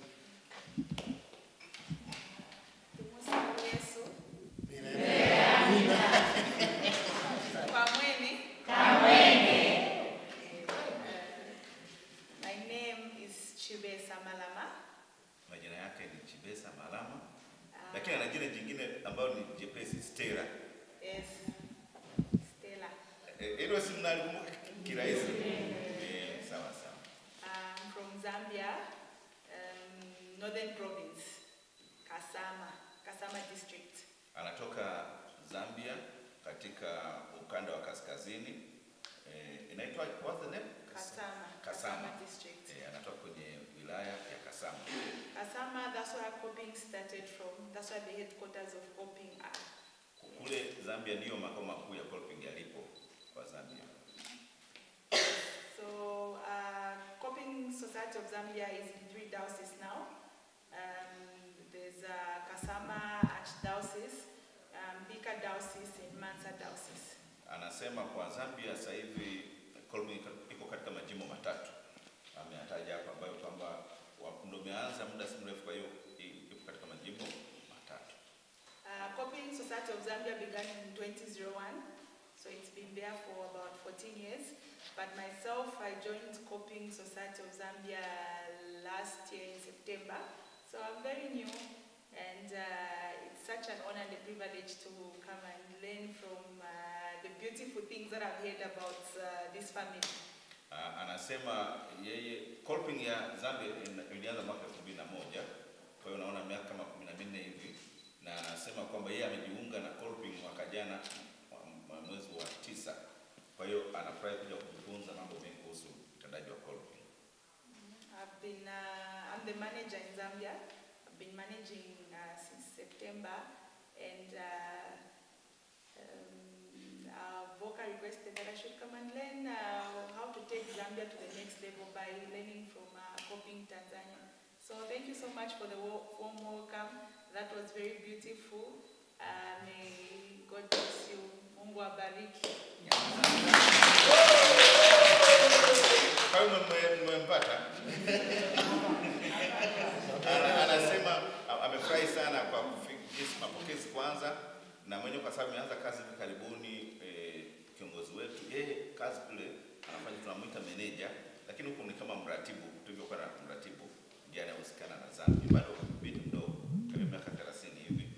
Speaker 3: My name is Chibesa Malama.
Speaker 6: Majina yake ni Chibesa Malama. Lakini ana jina jingine ambalo ni jepesi, Stella.
Speaker 3: Yes. Stella.
Speaker 6: Hilo si mnalikumbuka kirahisi? Sawa.
Speaker 3: I'm from Zambia, Northern Province, Kasama district.
Speaker 6: Anatoka Zambia katika ukanda wa kaskazini. Inaitwa what's the name?
Speaker 3: Kasama district.
Speaker 6: Anatoka kwenye wilaya ya Kasama.
Speaker 3: Kasama, that's where Kolping started from. That's where the headquarters of Kolping are.
Speaker 6: Kule Zambia ndio makao makuu ya Kolping yalipo kwa Zambia.
Speaker 3: So, Kolping Society of Zambia is in 3 dioceses now. There's Kasama Archdiocese, Bika Diocese, and Mansa Diocese.
Speaker 6: Anasema kwa Zambia sasa hivi Kolping iko katika majimbo matatu. Ameyataja hapa ambayo kwamba ndio umeanza muda si mrefu, kwa hiyo iko katika majimbo matatu.
Speaker 3: Kolping Society of Zambia began in 2001, so it's been there for about 14 years. But myself, I joined Kolping Society of Zambia last year in September, so I'm very new, and it's such an honor and a privilege to come and learn from the beautiful things that I've heard about this family.
Speaker 6: Anasema yeye Kolping ya Zambia ilianza mwaka 2001, kwa hiyo unaona miaka kama 14 hivi, na anasema kwamba yeye amejiunga na Kolping mwaka jana mwezi wa 9. Kwa hiyo anafurahi kuja kujifunza mambo mengi kuhusu utendaji wa Kolping.
Speaker 3: I'm the manager in Zambia. I've been managing since September, and Voka requested that I should come and learn how to take Zambia to the next level by learning from Kolping Tanzania. So thank you so much for the warm welcome. That was very beautiful. May God bless awabariki.
Speaker 6: Kama mmempata. Anasema amefurahi sana kwa kufikisha mapokezi kwanza na mwenye kwa sababu ameanza kazi hivi karibuni kiongozi wetu. Yeye kazi kule anafanya tunamuita manager lakini huko ni kama mratibu. Tulivyokuwa na mratibu ndiye anahusikana na Zambia bado binti mdogo kama miaka 30 hivi.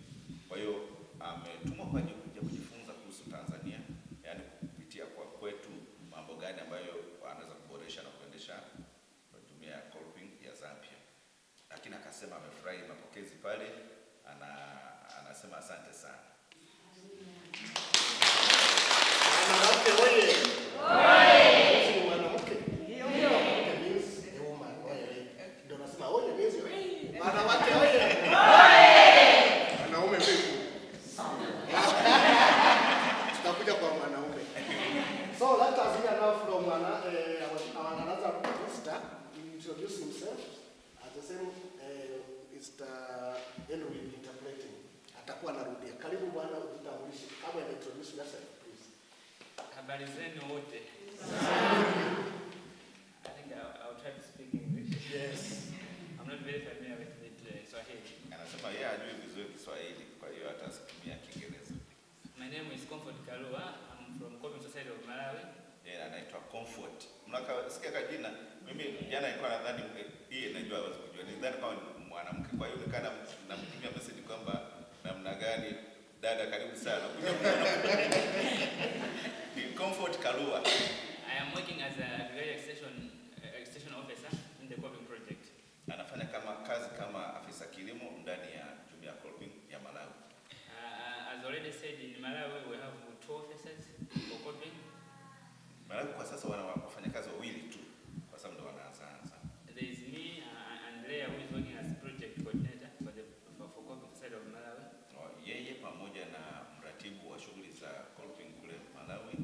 Speaker 6: Kwa hiyo ametumwa kwa ajili ya kujifunza kuhusu Tanzania, yani kupitia kwa kwetu mambo gani ambayo anaweza kuboresha na kuendesha jumuiya ya Kolping ya Zambia. Lakini akasema amefurahi mapokezi pale, anasema asante sana.
Speaker 5: Mwanamke wewe. Wewe. Mwanamke. Ndio. Means a woman. Wewe. Ndio nasema wewe means wewe. Mwanamke wewe. Wanaume vipi? Tutakuja kwa mwanaume. So let us hear now from another pastor introduce himself at the same Henry interpreting. Atakuwa anarudia. Karibu bwana ujitambulishe. Kama introduce yourself please.
Speaker 4: Habari zenu wote. I think I'll try to speak English.
Speaker 5: Yes.
Speaker 4: I'm not very familiar with Swahili.
Speaker 6: Anasema yeye ajui vizuri Kiswahili, kwa hiyo atatumia Kiingereza.
Speaker 4: My name is Comfort Kalua. I'm from Kutoka Society of Malawi.
Speaker 6: Anaitwa Comfort. Mnakasikia kajina, mimi jana nilikuwa nadhani hii najua wazi kujua. Nidhani kama mwanamke, kwa hiyo nikana namtumia message kwamba namna gani dada karibu sana. Ni Comfort Kalua.
Speaker 4: I am working as a extension officer in the Kolping project.
Speaker 6: Anafanya kazi kama afisa kilimo ndani ya jumuiya ya Kolping ya Malawi.
Speaker 4: As already said, in Malawi we have 2 officers for Kolping.
Speaker 6: Malawi kwa sasa wana wafanyakazi wawili tu kwa sababu ndio wanaanza.
Speaker 4: There is me and Leah who is working as project coordinator for Kolping side of Malawi.
Speaker 6: Yeye pamoja na mratibu wa shughuli za Kolping kule Malawi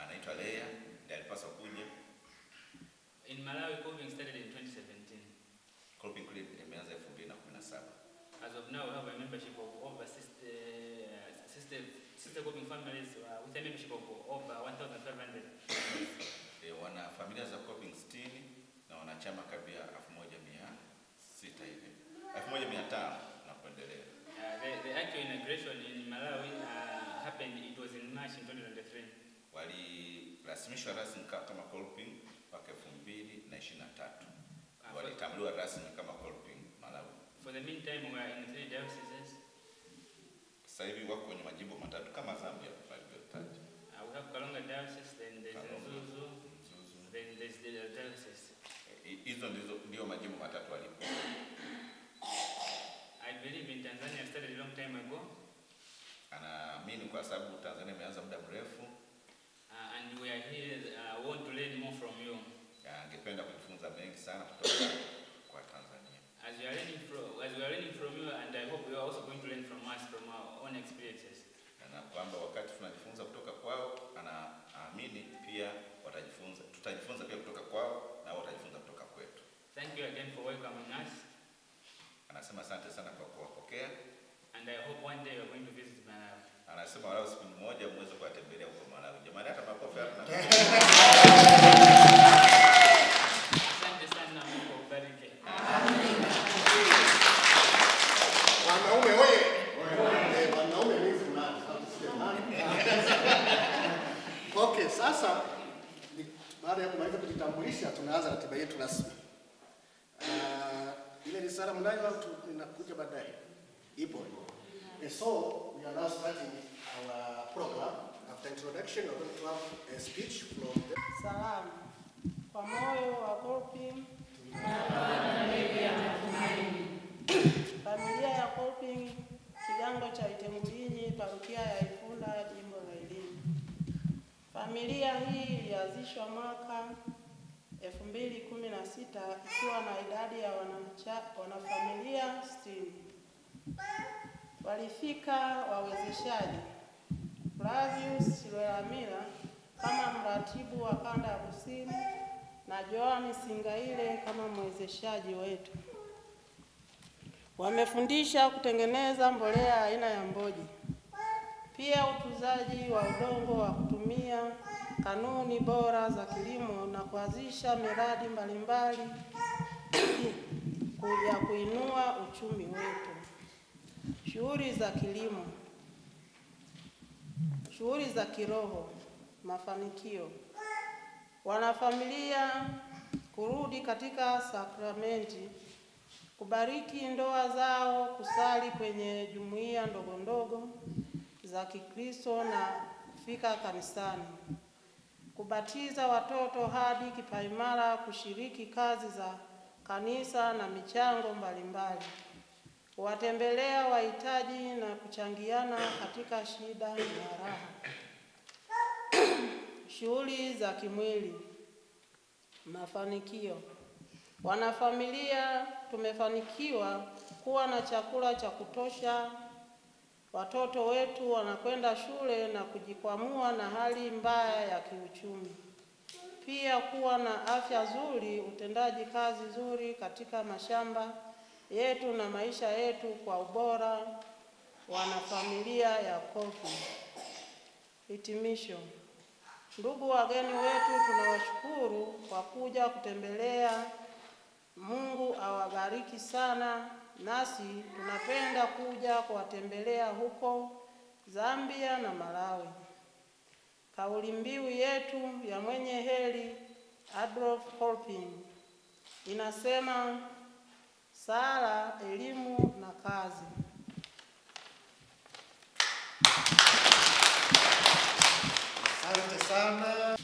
Speaker 6: anaitwa Leah, ndiye alipaswa kuja.
Speaker 4: In Malawi, Kolping started in 2017.
Speaker 6: Kolping kule imeanza 2017.
Speaker 4: As of now, we have a membership of over 60 Kolping families with a membership of over 1,500.
Speaker 6: Wana familia za Kolping 60 na wanachama kabia 1,600 hivi. 1,500 na kuendelea.
Speaker 4: The actual integration in Malawi happened, it was in March 2023.
Speaker 6: Walilasimishwa rasmi kama Kolping mwaka 2023. Walitambuliwa rasmi kama Kolping Malawi.
Speaker 4: For the meantime, we are in 3 dioceses.
Speaker 6: Sasa hivi wako kwenye majimbo 3 kama Zambia walivyotaja.
Speaker 4: We have Kalonga diocese, then there's Mzuzu, then there's the diocese.
Speaker 6: Hizo ndio majimbo 3 walipo.
Speaker 4: I believe in Tanzania started a long time ago.
Speaker 6: Anaamini kwa sababu Tanzania imeanza muda mrefu.
Speaker 4: And we are here, want to learn more from you.
Speaker 6: Angependa kujifunza mengi sana kutoka kwa Tanzania.
Speaker 4: As we are learning from you, and I hope you are also going to learn from us, from our own experiences.
Speaker 6: Na kwamba wakati tunajifunza kutoka kwao, anaamini pia tutajifunza pia kutoka kwao na watajifunza kutoka kwetu.
Speaker 4: Thank you again for welcoming us.
Speaker 6: Anasema asante sana kwa kuwapokea.
Speaker 4: And I hope one day you are going to visit Malawi.
Speaker 6: Anasema walau siku moja muweze kuwatembelea huko Malawi. Jamani hata makofi hapa na
Speaker 4: Asante sana Mungu akubariki.
Speaker 5: Wanaume wewe. Wanaume means man. Okay, sasa baada ya kumaliza kujitambulisha tunaanza ratiba yetu rasmi. Ile risala mnayo au tunakuja baadaye? Ipo. So we are now starting our program. After introduction, we're going to have a speech from the
Speaker 8: Salamu. Kwa moyo wa Kolping. Familia ya Kolping, kigango cha Itengulinyi, parokia ya Ifunda, jimbo la Iringa. Familia hii ilianzishwa mwaka 2016 ikiwa na idadi ya wanafamilia 60. Walifika wawezeshaji Flavius Lwelamila kama mratibu wa Kanda ya Kusini na Joani Singaile kama mwezeshaji wetu. Wamefundisha kutengeneza mbolea aina ya mboji. Pia utunzaji wa udongo wa kutumia kanuni bora za kilimo na kuanzisha miradi mbalimbali ya kuinua uchumi wetu. Shughuli za kilimo, shughuli za kiroho, mafanikio. Wanafamilia kurudi katika sakramenti, kubariki ndoa zao, kusali kwenye jumuiya ndogo ndogo za Kikristo na kufika kanisani, kubatiza watoto hadi kipaimara, kushiriki kazi za kanisa na michango mbalimbali, kuwatembelea wahitaji na kuchangiana katika shida na raha. Shughuli za kimwili, mafanikio. Wanafamilia tumefanikiwa kuwa na chakula cha kutosha. Watoto wetu wanakwenda shule na kujikwamua na hali mbaya ya kiuchumi. Pia kuwa na afya nzuri, utendaji kazi nzuri katika mashamba yetu na maisha yetu kwa ubora. Wanafamilia ya Kofi. Hitimisho. Ndugu wageni wetu, tunawashukuru kwa kuja kutembelea. Mungu awabariki sana. Nasi tunapenda kuja kuwatembelea huko Zambia na Malawi. Kauli mbiu yetu ya mwenye heri Wanakolping inasema sala, elimu na kazi.
Speaker 5: Asante sana.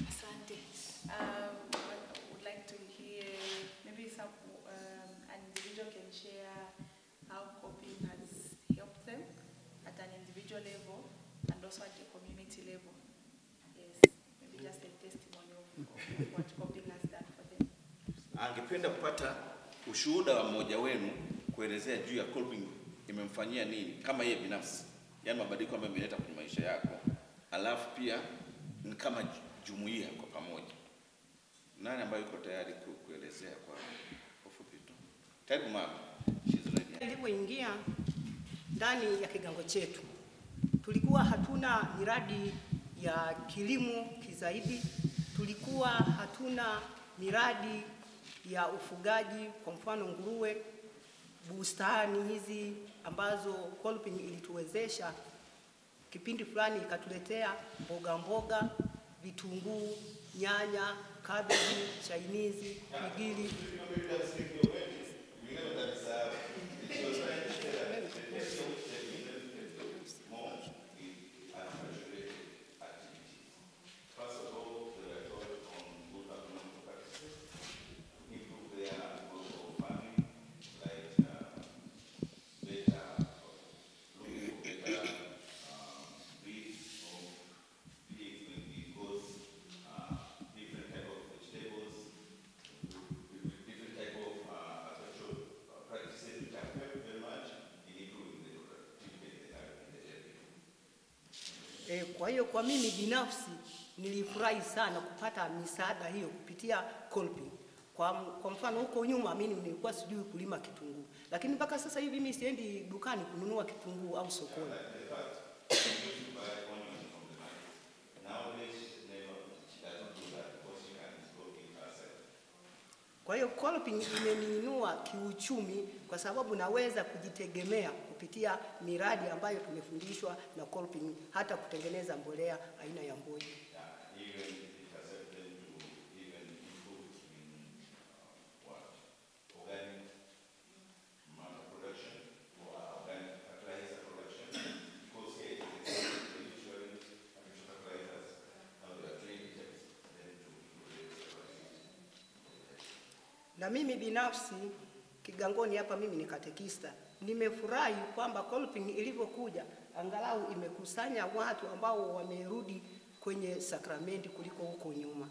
Speaker 9: Asante. I would like to hear maybe some an individual can share how coping has helped them at an individual level and also at the community level. Yes, maybe just a testimony of what coping has done for them.
Speaker 6: Angependa kupata ushuhuda wa mmoja wenu kuelezea juu ya coping imemfanyia nini kama yeye binafsi, yani mabadiliko ambayo imeleta kwenye maisha yako, alafu pia ni kama jumuiya kwa pamoja. Nani ambaye yuko tayari kuelezea kwa ufupi tu? Karibu mama.
Speaker 10: Nilipoingia ndani ya kigango chetu, tulikuwa hatuna miradi ya kilimo kizaidi, tulikuwa hatuna miradi ya ufugaji, kwa mfano nguruwe, bustani hizi ambazo Kolping ilituwezesha kipindi fulani, ikatuletea mboga, vitunguu, nyanya, kabeji, chainizi, pigili. Kwa hiyo kwa mimi binafsi nilifurahi sana kupata misaada hiyo kupitia Kolping. Kwa mfano huko nyuma mimi nilikuwa sijui kulima kitunguu, lakini mpaka sasa hivi mimi siendi dukani kununua kitunguu au sokoni. Kwa hiyo Kolping imeniinua kiuchumi kwa sababu naweza kujitegemea kupitia miradi ambayo tumefundishwa na Kolping, hata kutengeneza mbolea aina ya mboji. Na mimi binafsi kigangoni hapa mimi ni katekista. Nimefurahi kwamba Kolping ilivyokuja angalau imekusanya watu ambao wamerudi kwenye sakramenti kuliko huko nyuma.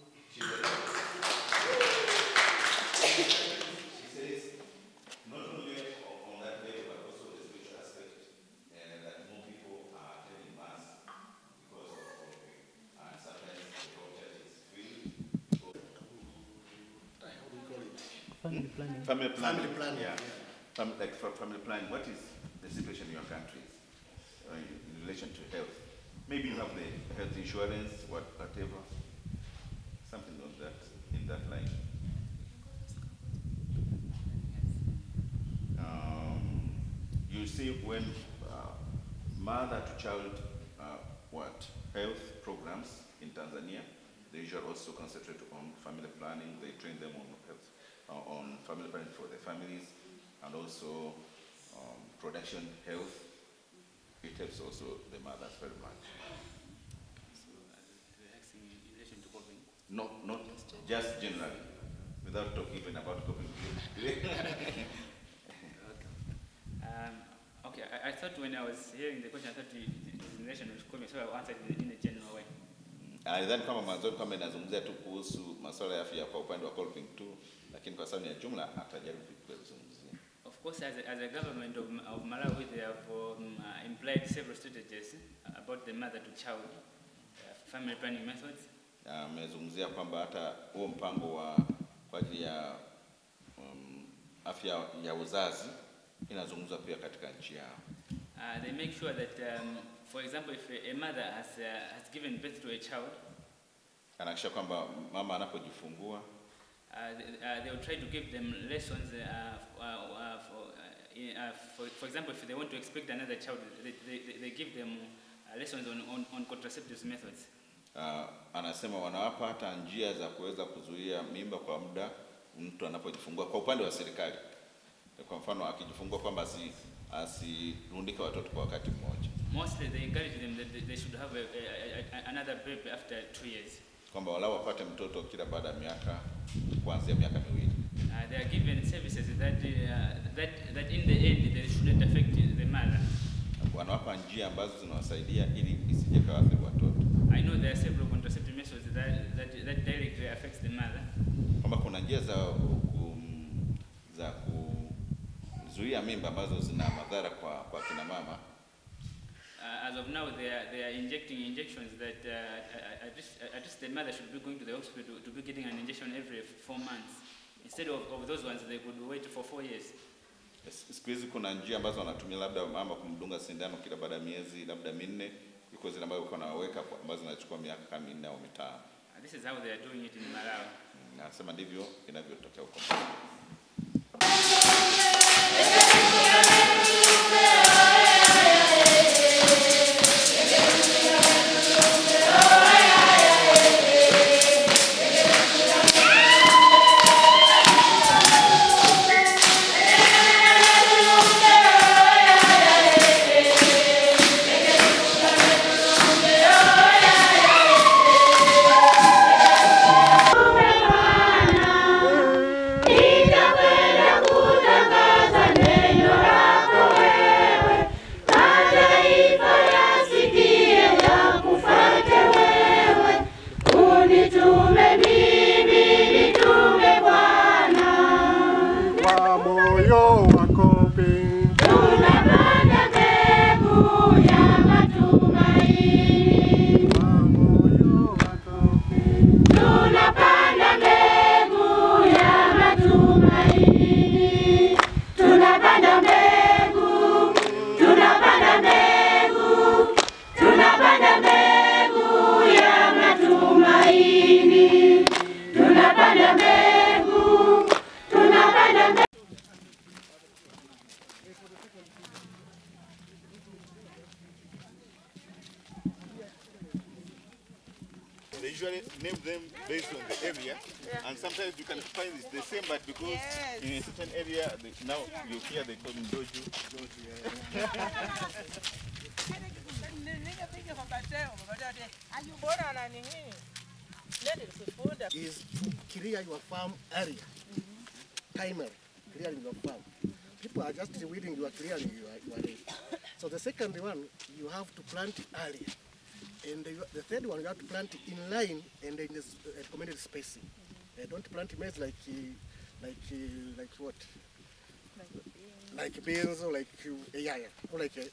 Speaker 6: Family planning. Yeah. Family planning. What is the situation in your country in relation to health? Maybe you have the health insurance, whatever, something on that, in that line. You see when mother to child health programs in Tanzania, they usually also concentrate on family planning. They train them on health, on family planning for their families, and also production health. It helps also the mothers very much.
Speaker 4: So, in relation to coping?
Speaker 6: Not just generally, without talking even about coping.
Speaker 4: Okay, I thought when I was hearing the question, I thought it was in relation to coping, so I answered it in a general way.
Speaker 6: Nadhani kama mwanzo kama inazungumzia tu kuhusu masuala ya afya kwa upande wa coping tu, lakini kwa sababu ya jumla atajaribu kuzungumzia.
Speaker 4: Of course, as a government of Malawi, they have employed several strategies about the mother-to-child family planning methods.
Speaker 6: Amezungumzia kwamba hata huo mpango kwa ajili ya afya ya uzazi inazungumzwa pia katika nchi yao.
Speaker 4: They make sure that, for example, if a mother has given birth to a child,
Speaker 6: anahakikisha kwamba mama anapojifungua
Speaker 4: they will try to give them lessons. For example, if they want to expect another child, they give them lessons on contraceptive methods.
Speaker 6: Anasema wanawapa hata njia za kuweza kuzuia mimba kwa muda mtu anapojifungua kwa upande wa serikali. Kwa mfano akijifungua kwamba asirundike watoto kwa wakati mmoja.
Speaker 4: Mostly they encourage them that they should have another baby after 2 years.
Speaker 6: Kwamba walau wapate mtoto kila baada ya kuanzia miaka 2.
Speaker 4: They are given services that in the end they shouldn't affect the mother.
Speaker 6: Wanawapa njia ambazo zinawasaidia ili isije kaathiri watoto.
Speaker 4: I know there are several contraceptive methods that directly affects the mother.
Speaker 6: Kwamba kuna njia za kuzuia mimba ambazo zina madhara kwa kina mama.
Speaker 4: As of now, they are injecting injections that at least the mother should be going to the hospital to be getting an injection every 4 months. Instead of those ones, they could wait for 4 years.
Speaker 6: Siku hizi kuna njia ambazo wanatumia labda mama kumdunga sindano kila baada ya miezi labda 4, iko zile ambazo uko naweka ambazo zinachukua miaka 4 au 5.
Speaker 4: This is how they are doing it in Malawi.
Speaker 6: Nasema ndivyo inavyotokea huko. They usually name them based on the area, and sometimes you can find it's the same, but because in a certain area, now you hear they call them doju.
Speaker 5: Is to clear your farm area, primary, clearing your farm. People are just weeding, you are clearing your area. So the second one, you have to plant earlier. And the third one, you have to plant in line and in the recommended spacing. Don't plant maize like what? Like beans or like or like there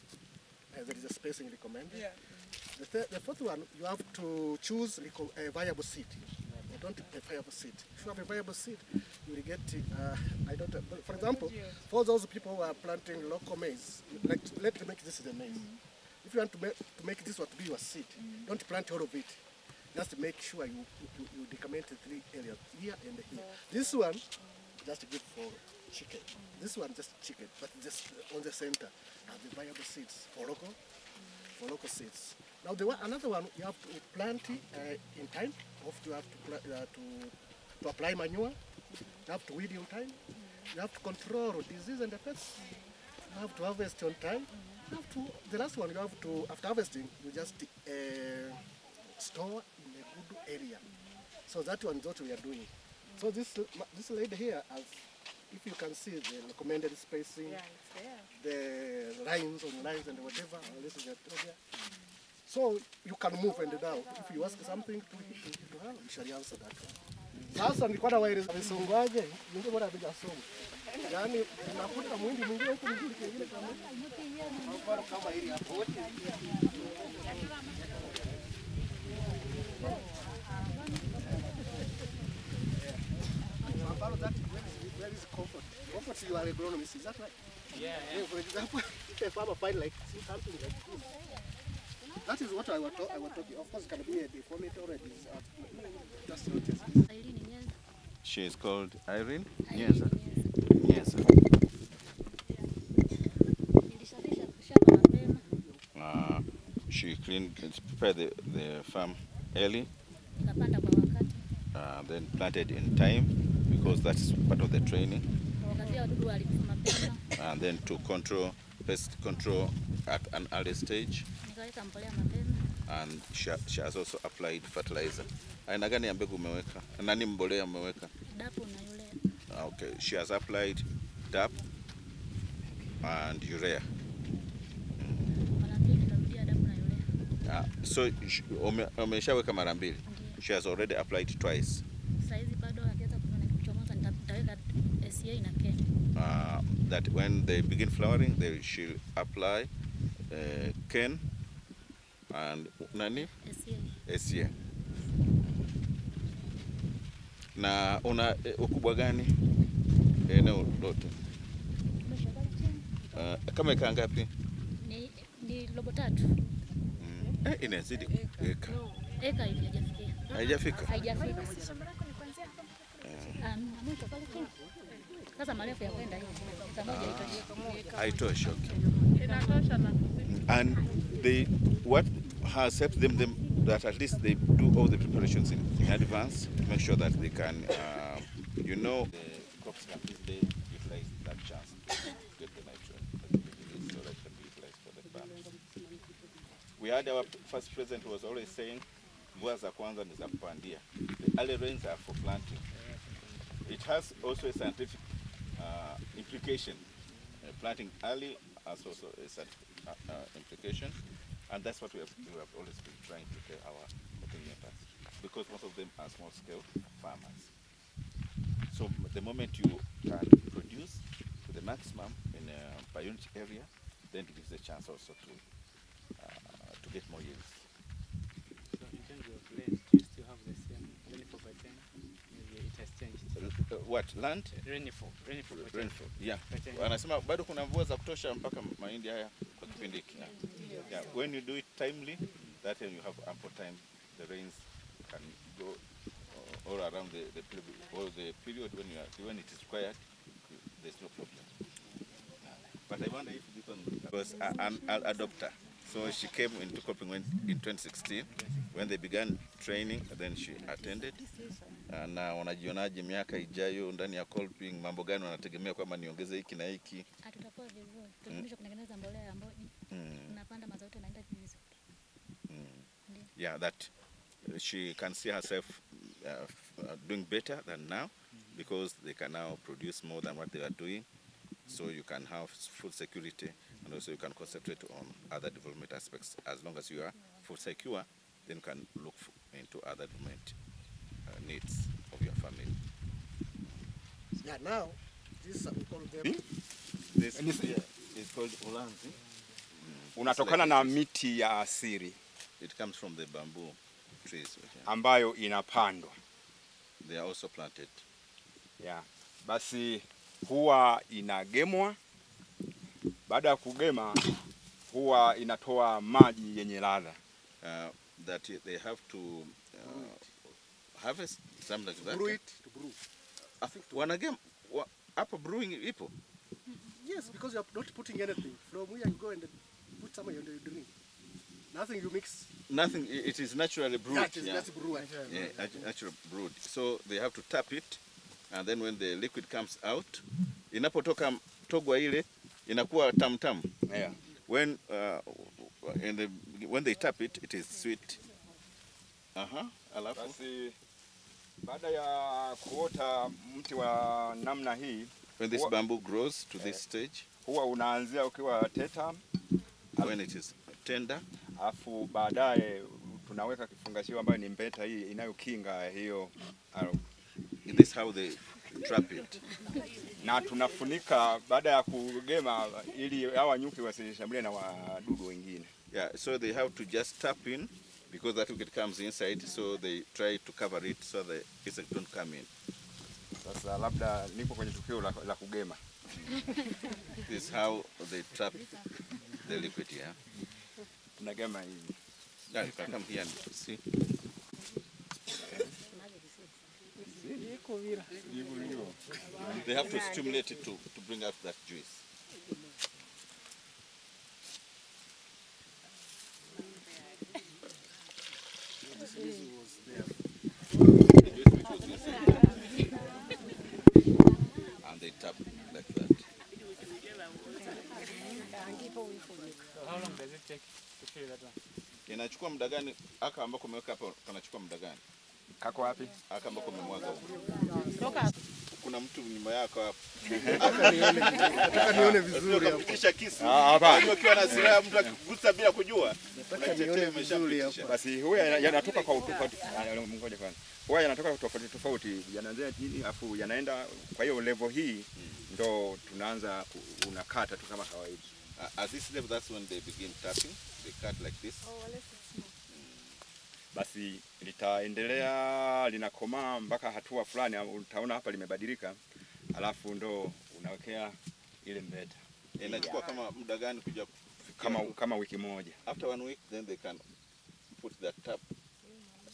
Speaker 5: is a spacing recommended. Yeah. The fourth one, you have to choose a viable seed. Don't a viable seed. If you have a viable seed, you will get. For example, for those people who are planting local maize, like let's make this the maize. if you want to make this what to be your seed, don't plant all of it. Just make sure you decament the 3 areas, here and here. This one, just good for chicken. This one just chicken, but just on the center are the viable seeds for local seeds. Now another one, you have to plant in time. You have to apply manure. You have to weed in time. You have to control disease and the pests. You have to harvest on time. The last one, you have to, after harvesting, you just store in a good area. So that one is what we are doing. So this lady here, if you can see the recommended spacing, the lines on lines and whatever, so you can move and down. If you ask something to her, we shall answer that one. Sasa nilikuwa na waeleza visongwaje, ndio bora bila somo. Yaani unakuta mwindi mwingine huko mzuri kingine kama hili hapo wote. About that, where is comfort? Comfort, you are an agronomist, is that right?
Speaker 4: Yeah.
Speaker 5: For example, if a farmer find like something like this, that is what I was talking. Of course, it can be a deformity or a just notice.
Speaker 6: She is called Irene.
Speaker 11: Yes.
Speaker 6: Yes. She prepared the farm early. Then planted in time because that's part of the training. And then to pest control at an early stage. And she has also applied fertilizer. Aina gani ya mbegu umeweka? Nani mbolea umeweka?
Speaker 11: Dapu na urea.
Speaker 6: Okay, she has applied DAP and urea. So umeshaweka mara mbili. She has already applied twice.
Speaker 11: Saizi bado akianza kuchomoza nitaweka SCA na Ken.
Speaker 6: That when they begin flowering, she'll apply Ken and nani? SCA. Na una ukubwa gani eneo lote? Kama eka ngapi?
Speaker 11: Ni robo 3.
Speaker 6: Inazidi eka.
Speaker 11: Eka hivi hajafikia.
Speaker 6: Haijafika?
Speaker 11: Haijafika. Mwisho pale chini. Sasa marefu ya kwenda hivi. Kama
Speaker 6: haitoshi. Okay.
Speaker 3: Inatosha na
Speaker 6: and what has helped them that at least they do all the preparations in advance to make sure that they can, the crops can easily utilize that chance to get the nitrogen so that can be utilized for the farms. We had our first president was always saying, mvua za kwanza ni za kupandia. The early rains are for planting. It has also a scientific implication. Planting early has also a scientific implication, and that's what we have always been trying to tell our opinions, because most of them are small-scale farmers. So the moment you can produce to the maximum in a unit area, then it gives a chance also to get more yields.
Speaker 4: So in terms of land, do you still have the same rainfall pattern? Maybe it has changed.
Speaker 6: What land?
Speaker 4: Rainfall.
Speaker 6: Rainfall. Yeah. Wanasema bado kuna mvua za kutosha mpaka mahindi haya kwa kipindi hiki. Yeah. When you do it timely, that time you have ample time. The rains can go all around the period when it is required. There's no problem. But I wonder if this was an adopter. So she came into Kolping in 2016 when they began training. Then she attended. Na wanajionaje miaka ijayo ndani ya Kolping, mambo gani wanategemea kwamba niongeze hiki na hiki?
Speaker 11: Tutakuwa vizuri. Tunaonyesha kutengeneza mbolea ya mboji. Tunapanda mazao yote naenda vizuri.
Speaker 6: Yeah, that she can see herself doing better than now because they can now produce more than what they are doing. So you can have food security and also you can concentrate on other development aspects. As long as you are food secure, then you can look into other development needs of your family.
Speaker 5: Yeah, now this we call them.
Speaker 6: This is called ulanzi.
Speaker 12: Unatokana na miti ya asili.
Speaker 6: It comes from the bamboo trees.
Speaker 12: Ambayo inapandwa.
Speaker 6: They are also planted.
Speaker 12: Yeah. Basi huwa inagemwa. Baada ya kugema huwa inatoa maji yenye ladha.
Speaker 6: That they have to harvest something like that.
Speaker 5: Brew it, to brew.
Speaker 6: Wanagem hapo brewing ipo?
Speaker 5: Yes, because you are not putting anything. From here you go and put somewhere and you drink. Nothing you mix.
Speaker 6: Nothing. It is naturally brewed.
Speaker 5: Yeah, it is just brewed.
Speaker 6: Yeah, naturally brewed. So they have to tap it, and then when the liquid comes out, inapotoka togwa ile inakuwa tam.
Speaker 12: Yeah.
Speaker 6: When when they tap it, it is sweet. Alafu
Speaker 12: basi baada ya kuota mti wa namna hii,
Speaker 6: when this bamboo grows to this stage,
Speaker 12: huwa unaanzia ukiwa teta,
Speaker 6: when it is tender,
Speaker 12: afu baadaye tunaweka kifungashio ambayo ni mbeta hii inayokinga hiyo.
Speaker 6: This is how they trap it.
Speaker 12: Na tunafunika baada ya kugema ili hawa nyuki wasishambulie na wadudu wengine.
Speaker 6: Yeah, so they have to just tap in because that liquid comes inside, so they try to cover it so the insects don't come in.
Speaker 12: Sasa labda nipo kwenye tukio la kugema.
Speaker 6: This is how they trap the liquid here.
Speaker 12: Tunagema hivi.
Speaker 6: Yeah, you can come here and see. They have to stimulate it to bring out that juice.
Speaker 5: This juice was there.
Speaker 6: The juice which was inside. And they tap like that.
Speaker 7: How long does it take to fill that one?
Speaker 6: Inachukua muda gani? Aka ambako umeweka hapo kanachukua muda gani?
Speaker 12: Kako wapi?
Speaker 6: Aka ambako umemwaga huko. Kuna mtu nyuma yako hapo.
Speaker 5: Nataka nione vizuri hapo.
Speaker 6: Kupitisha kisu.
Speaker 12: Hapana.
Speaker 6: Ukiwa na silaha mtu akigusa bila kujua.
Speaker 5: Nataka nione vizuri hapo.
Speaker 12: Basi huwa yanatoka kwa utofauti. Ngoja kwanza. Huwa yanatoka tofauti. Yanaanzia chini afu yanaenda, kwa hiyo level hii ndo tunaanza unakata tu kama kawaida.
Speaker 6: At this level, that's when they begin tapping. They cut like this.
Speaker 12: Basi litaendelea linakomaa mpaka hatua fulani, utaona hapa limebadilika, alafu ndo unawekea ile mbeta.
Speaker 6: Inachukua kama muda gani kuja
Speaker 12: kama wiki moja.
Speaker 6: After 1 week, then they can put that tap,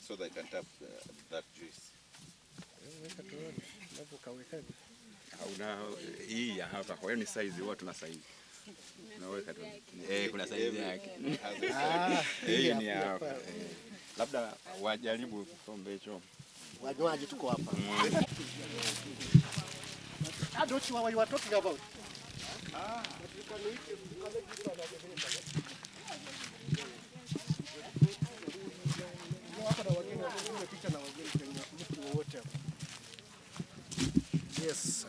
Speaker 6: so they can tap that juice.
Speaker 12: Hauna hii hapa, kwa hiyo ni size, huwa tuna size. Naweka tu. Kuna size yake. Hii ni hapa. Labda wajaribu kikombe hicho.
Speaker 5: Wanywaji tuko hapa. I don't know what you are talking about. Yes.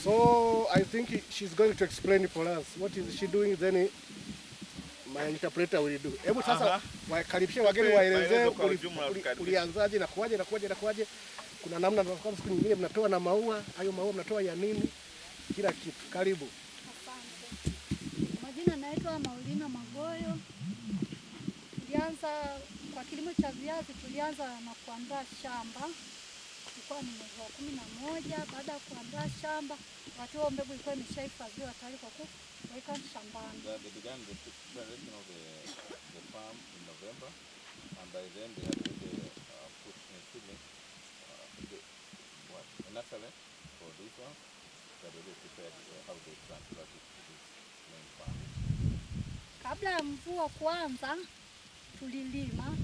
Speaker 5: So I think she's going to explain for us. What is she doing then? My interpreter will do. Hebu sasa wakaribishe wageni waelezee ulianzaje na kuaje. Kuna namna kwa siku nyingine mnatoa na maua, hayo maua mnatoa ya nini? Kila kitu. Karibu.
Speaker 13: Asante. Majina naitwa Maulina Magoyo. Tulianza kwa kilimo cha viazi, tulianza na kuandaa shamba. Ilikuwa ni mwezi wa 11. Baada ya kuandaa shamba, wakati huo mbegu ilikuwa imeshahifadhiwa tayari kwa kuweka shambani.
Speaker 6: They began the preparation of the farm in November, and by then they had already put in a nursery for this one. They had already prepared how they transplant it to this main farm.
Speaker 13: Kabla ya mvua kuanza, tulilima.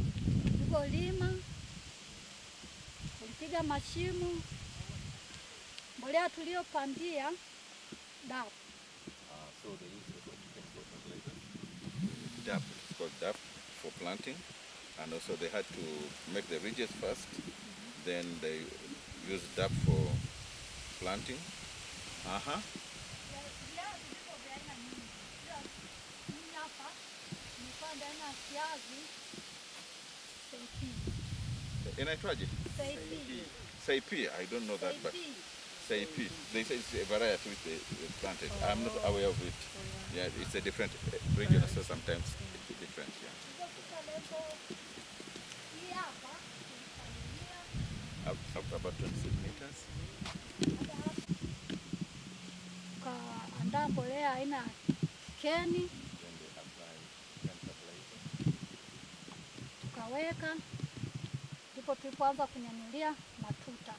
Speaker 13: Tulipolima, tulipiga mashimo. Mbolea tuliyopandia DAP.
Speaker 6: So they use the chemical fertilizer. DAP, it's called DAP for planting, and also they had to make the ridges first. Then they use DAP for planting. Inaitwaje? Saipi. I don't know that, but Saipi. They say it's a variety which they planted. I'm not aware of it. Yeah, it's a different region, so sometimes it's different. Yeah. About 20 centimeters.
Speaker 13: Kaandaa mbolea aina keni tukaweka, ndipo tulipoanza kunyanyulia matuta.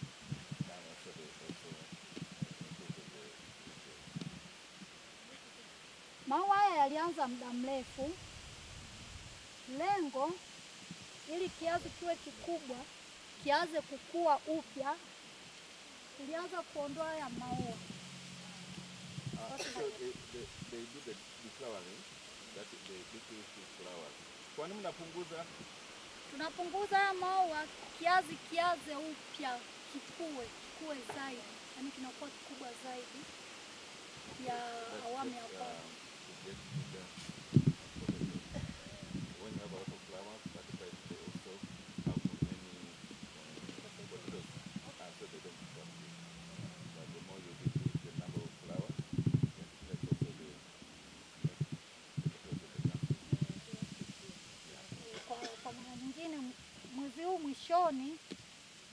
Speaker 13: Maua haya yalianza muda mrefu. Lengo ili kiazi kiwe kikubwa, kianze kukua upya, tulianza kuondoa haya maua.
Speaker 6: So they do the flowering, that they do flowers. Kwa nini mnapunguza?
Speaker 13: Tunapunguza haya maua, kiaze upya, kikue zaidi, yaani kinakuwa kikubwa zaidi ya awamu ya kwanza.
Speaker 6: When you have a lot of flowers, that is why they also have many potatoes, so they don't stop you. But the more you decrease the number of flowers, then that's also the
Speaker 13: Kwa maana nyingine, mwezi huu mwishoni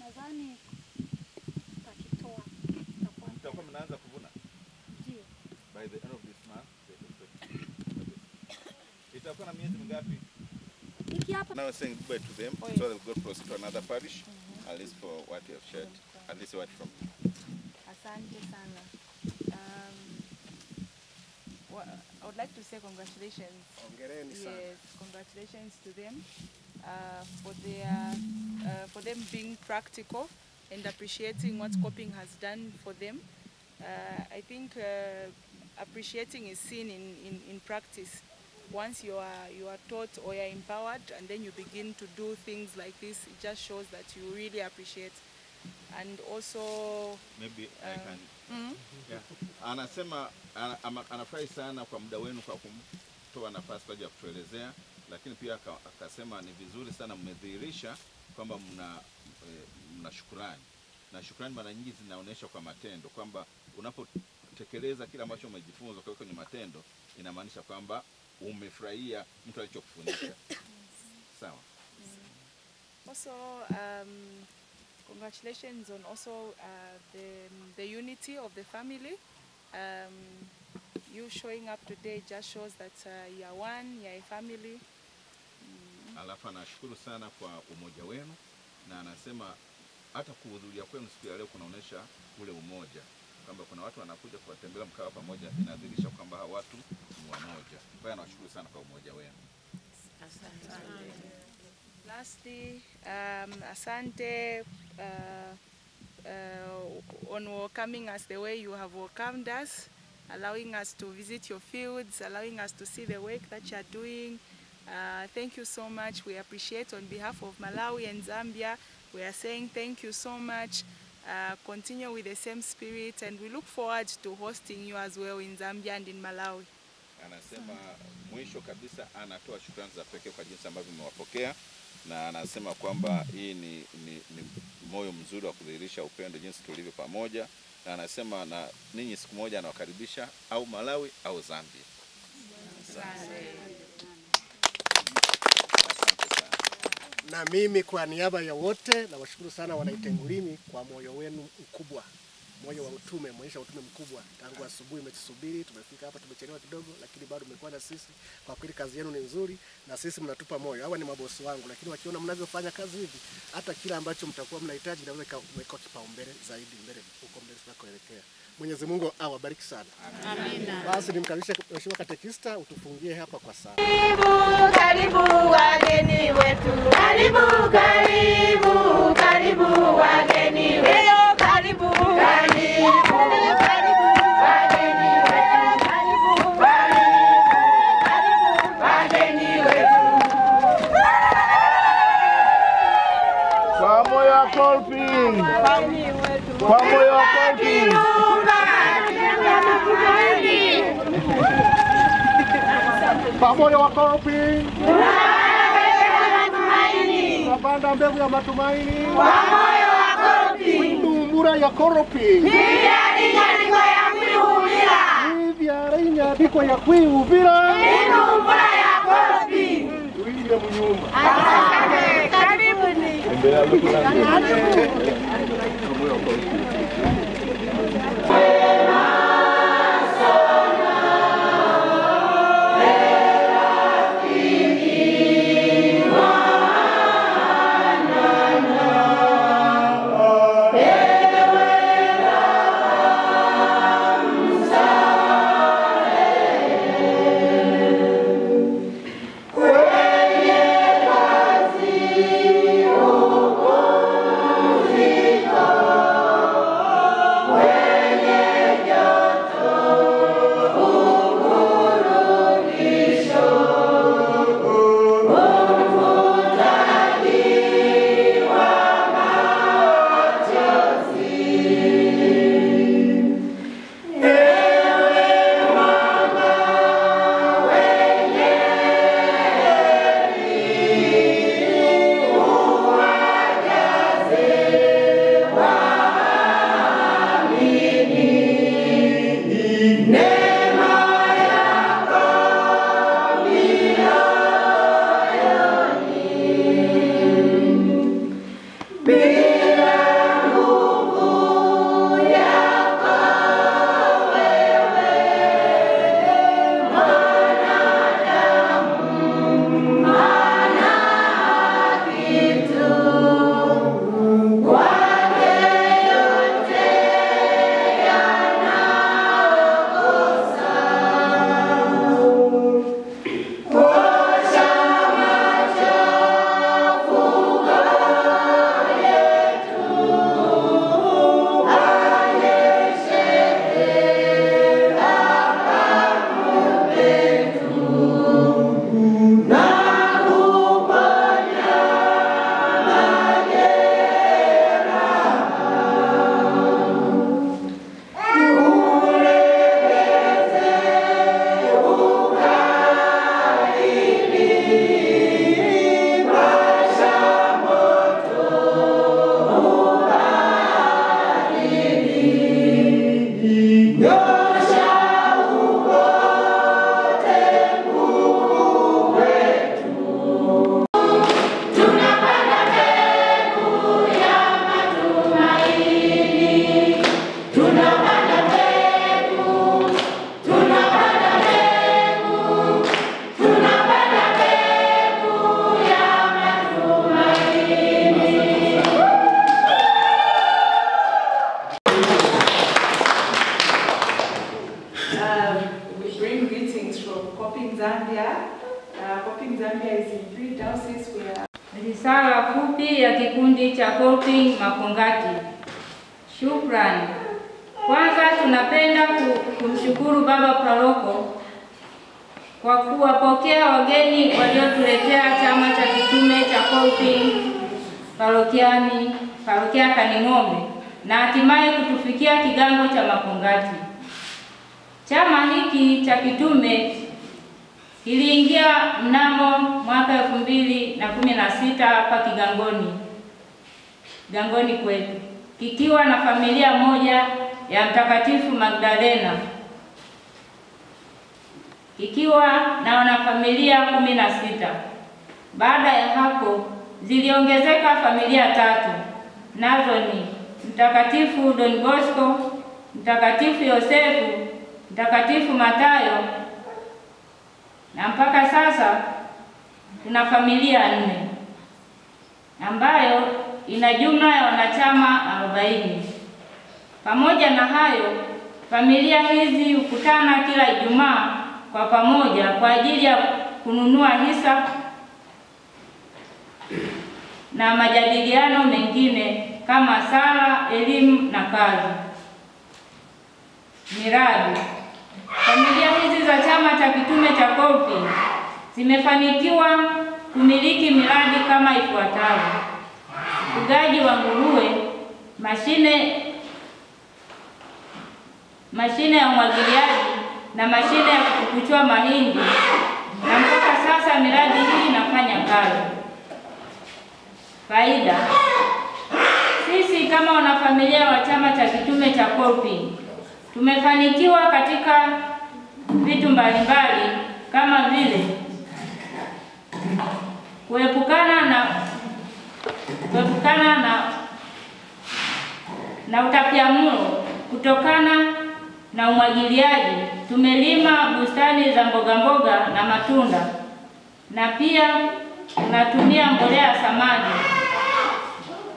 Speaker 13: nadhani tutakitoa.
Speaker 6: Mtakuwa mnaanza kuvuna?
Speaker 13: Ndio.
Speaker 6: By the end of this month, they expect. Itakuwa na miezi mingapi? Now saying goodbye to them, so they'll go to another parish, at least for what you have shared, at least what from.
Speaker 9: Asante sana. I would like to say congratulations. Yes, congratulations to them for them being practical and appreciating what Coping has done for them. I think appreciating is seen in practice. Once you are taught or you're empowered, and then you begin to do things like this, it just shows that you really appreciate. And also
Speaker 6: maybe I can. Yeah. Anasema anafurahi sana kwa muda wenu kwa kumtoa nafasi kwa ajili ya kutuelezea, lakini pia akasema ni vizuri sana mmedhihirisha kwamba mna shukrani, na shukrani mara nyingi zinaonyeshwa kwa matendo, kwamba unapotekeleza kila ambacho umejifunza kwa kwenye matendo, inamaanisha kwamba umefurahia mtu alichokufundisha. Sawa.
Speaker 9: Also, congratulations on also the unity of the family. You showing up today just shows that you are one, you are a family.
Speaker 6: Alafu anashukuru sana kwa umoja wenu, na anasema hata kuhudhuria kwenu siku ya leo kunaonesha ule umoja, kwamba kuna watu wanakuja kuwatembelea mkawa pamoja, inadhihirisha kwamba hawa watu ni wamoja. Kwa hiyo anashukuru sana kwa umoja wenu.
Speaker 9: Asante. Lastly, asante on welcoming us the way you have welcomed us, allowing us to visit your fields, allowing us to see the work that you are doing. Thank you so much. We appreciate on behalf of Malawi and Zambia. We are saying thank you so much. Continue with the same spirit, and we look forward to hosting you as well in Zambia and in Malawi.
Speaker 6: Anasema mwisho kabisa anatoa shukrani za pekee kwa jinsi ambavyo mmewapokea, na anasema kwamba hii ni moyo mzuri wa kudhihirisha upendo jinsi tulivyo pamoja, na anasema na ninyi siku moja anawakaribisha au Malawi au Zambia.
Speaker 5: Na mimi kwa niaba ya wote na washukuru sana Wanaitengulini kwa moyo wenu mkubwa, moyo wa utume, maisha utume mkubwa. Tangu asubuhi mmetusubiri, tumefika hapa, tumechelewa kidogo, lakini bado mmekuwa na sisi. Kwa kweli kazi yenu ni nzuri na sisi mnatupa moyo. Hawa ni mabosi wangu, lakini wakiona mnavyofanya kazi hivi, hata kila ambacho mtakuwa mnahitaji naweza kuweka kipaumbele zaidi mbele huko mbele tunakoelekea. Mwenyezi Mungu awabariki sana. Amina. Basi nimkaribishe Mheshimiwa Katekista utufungie hapa kwa sala.
Speaker 14: Karibu wageni wetu. Karibu wageni wetu. Karibu wageni wetu.
Speaker 2: Kwa moyo wa Kolping. Kwa moyo wa Kolping. Kwa moyo wa Kolping. Tunapanda mbegu ya matumaini. Kwa moyo wa Kolping. Ndumbura ya Kolping. Inyandiko ya kwihubira. Ndumbura ya Kolping. Tuingie munyumba. Asante. Karibuni.
Speaker 15: sala fupi ya kikundi cha Kolping Makongati. Shukrani. Kwanza tunapenda kumshukuru Baba Paroko kwa kuwapokea wageni waliotuletea chama cha kitume cha Kolping parokia Kaning'ombe na hatimaye kutufikia kigango cha Makongati. Chama hiki cha kitume kiliingia mnamo mwaka 2016 hapa Kigangoni kwetu, kikiwa na familia moja ya Mtakatifu Magdalena, kikiwa na wanafamilia 16. Baada ya hapo ziliongezeka familia 3, nazo ni Mtakatifu Don Bosco, Mtakatifu Yosefu, Mtakatifu Matayo, na mpaka sasa tuna familia 4 ambayo ina jumla ya wanachama 40. Pamoja na hayo, familia hizi hukutana kila Ijumaa kwa pamoja kwa ajili ya kununua hisa na majadiliano mengine kama sala, elimu na kazi. Miradi. Familia hizi za chama cha kitume cha Kolping zimefanikiwa kumiliki miradi kama ifuatavyo: ufugaji wa nguruwe, mashine ya umwagiliaji na mashine ya kupukuchua mahindi, na mpaka sasa miradi hii inafanya kazi. Faida. Sisi kama wanafamilia wa chama cha kitume cha Kolping tumefanikiwa katika vitu mbalimbali kama vile kuepukana na utapiamlo kutokana na umwagiliaji. Tumelima bustani za mboga na matunda, na pia tunatumia mbolea ya samadi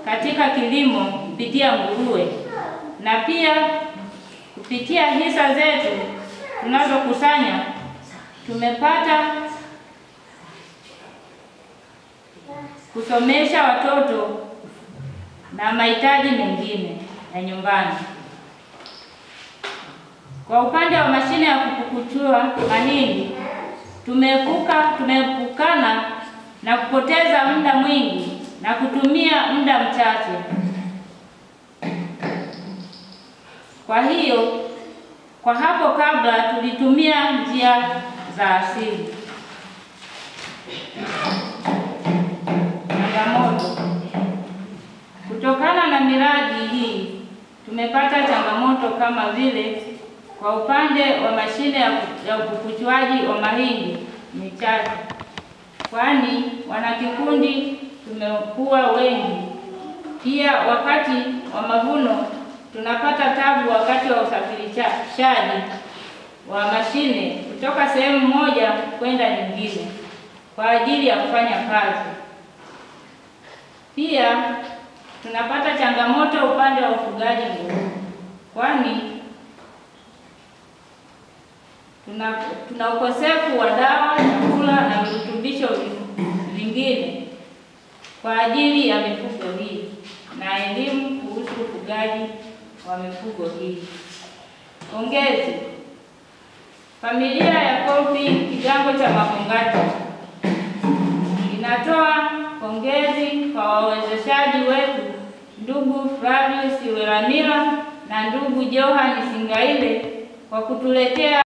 Speaker 15: katika kilimo kupitia nguruwe, na pia kupitia hisa zetu tunazokusanya tumepata kusomesha watoto na mahitaji mengine ya nyumbani. Kwa upande wa mashine ya kupukuchua mahindi, tumeepukana na kupoteza muda mwingi na kutumia muda mchache. Kwa hiyo, kwa hapo kabla tulitumia njia za asili. Changamoto. Kutokana na miradi hii, tumepata changamoto kama vile kwa upande wa mashine ya upukuchuaji wa mahindi ni chache, kwani wanakikundi tumekuwa wengi. Pia wakati wa mavuno tunapata tabu wakati wa usafirishaji wa mashine kutoka sehemu moja kwenda nyingine kwa ajili ya kufanya kazi. Pia tunapata changamoto upande wa ufugaji nguruwe, kwani tuna ukosefu wa dawa, chakula na virutubisho vingine kwa ajili ya mifugo hii na elimu kuhusu ufugaji wa mifugo hii. Pongezi. Familia ya Kolping kigango cha Makongati inatoa pongezi kwa wawezeshaji wetu ndugu Flavius Weramila na ndugu Johan Singaile kwa kutuletea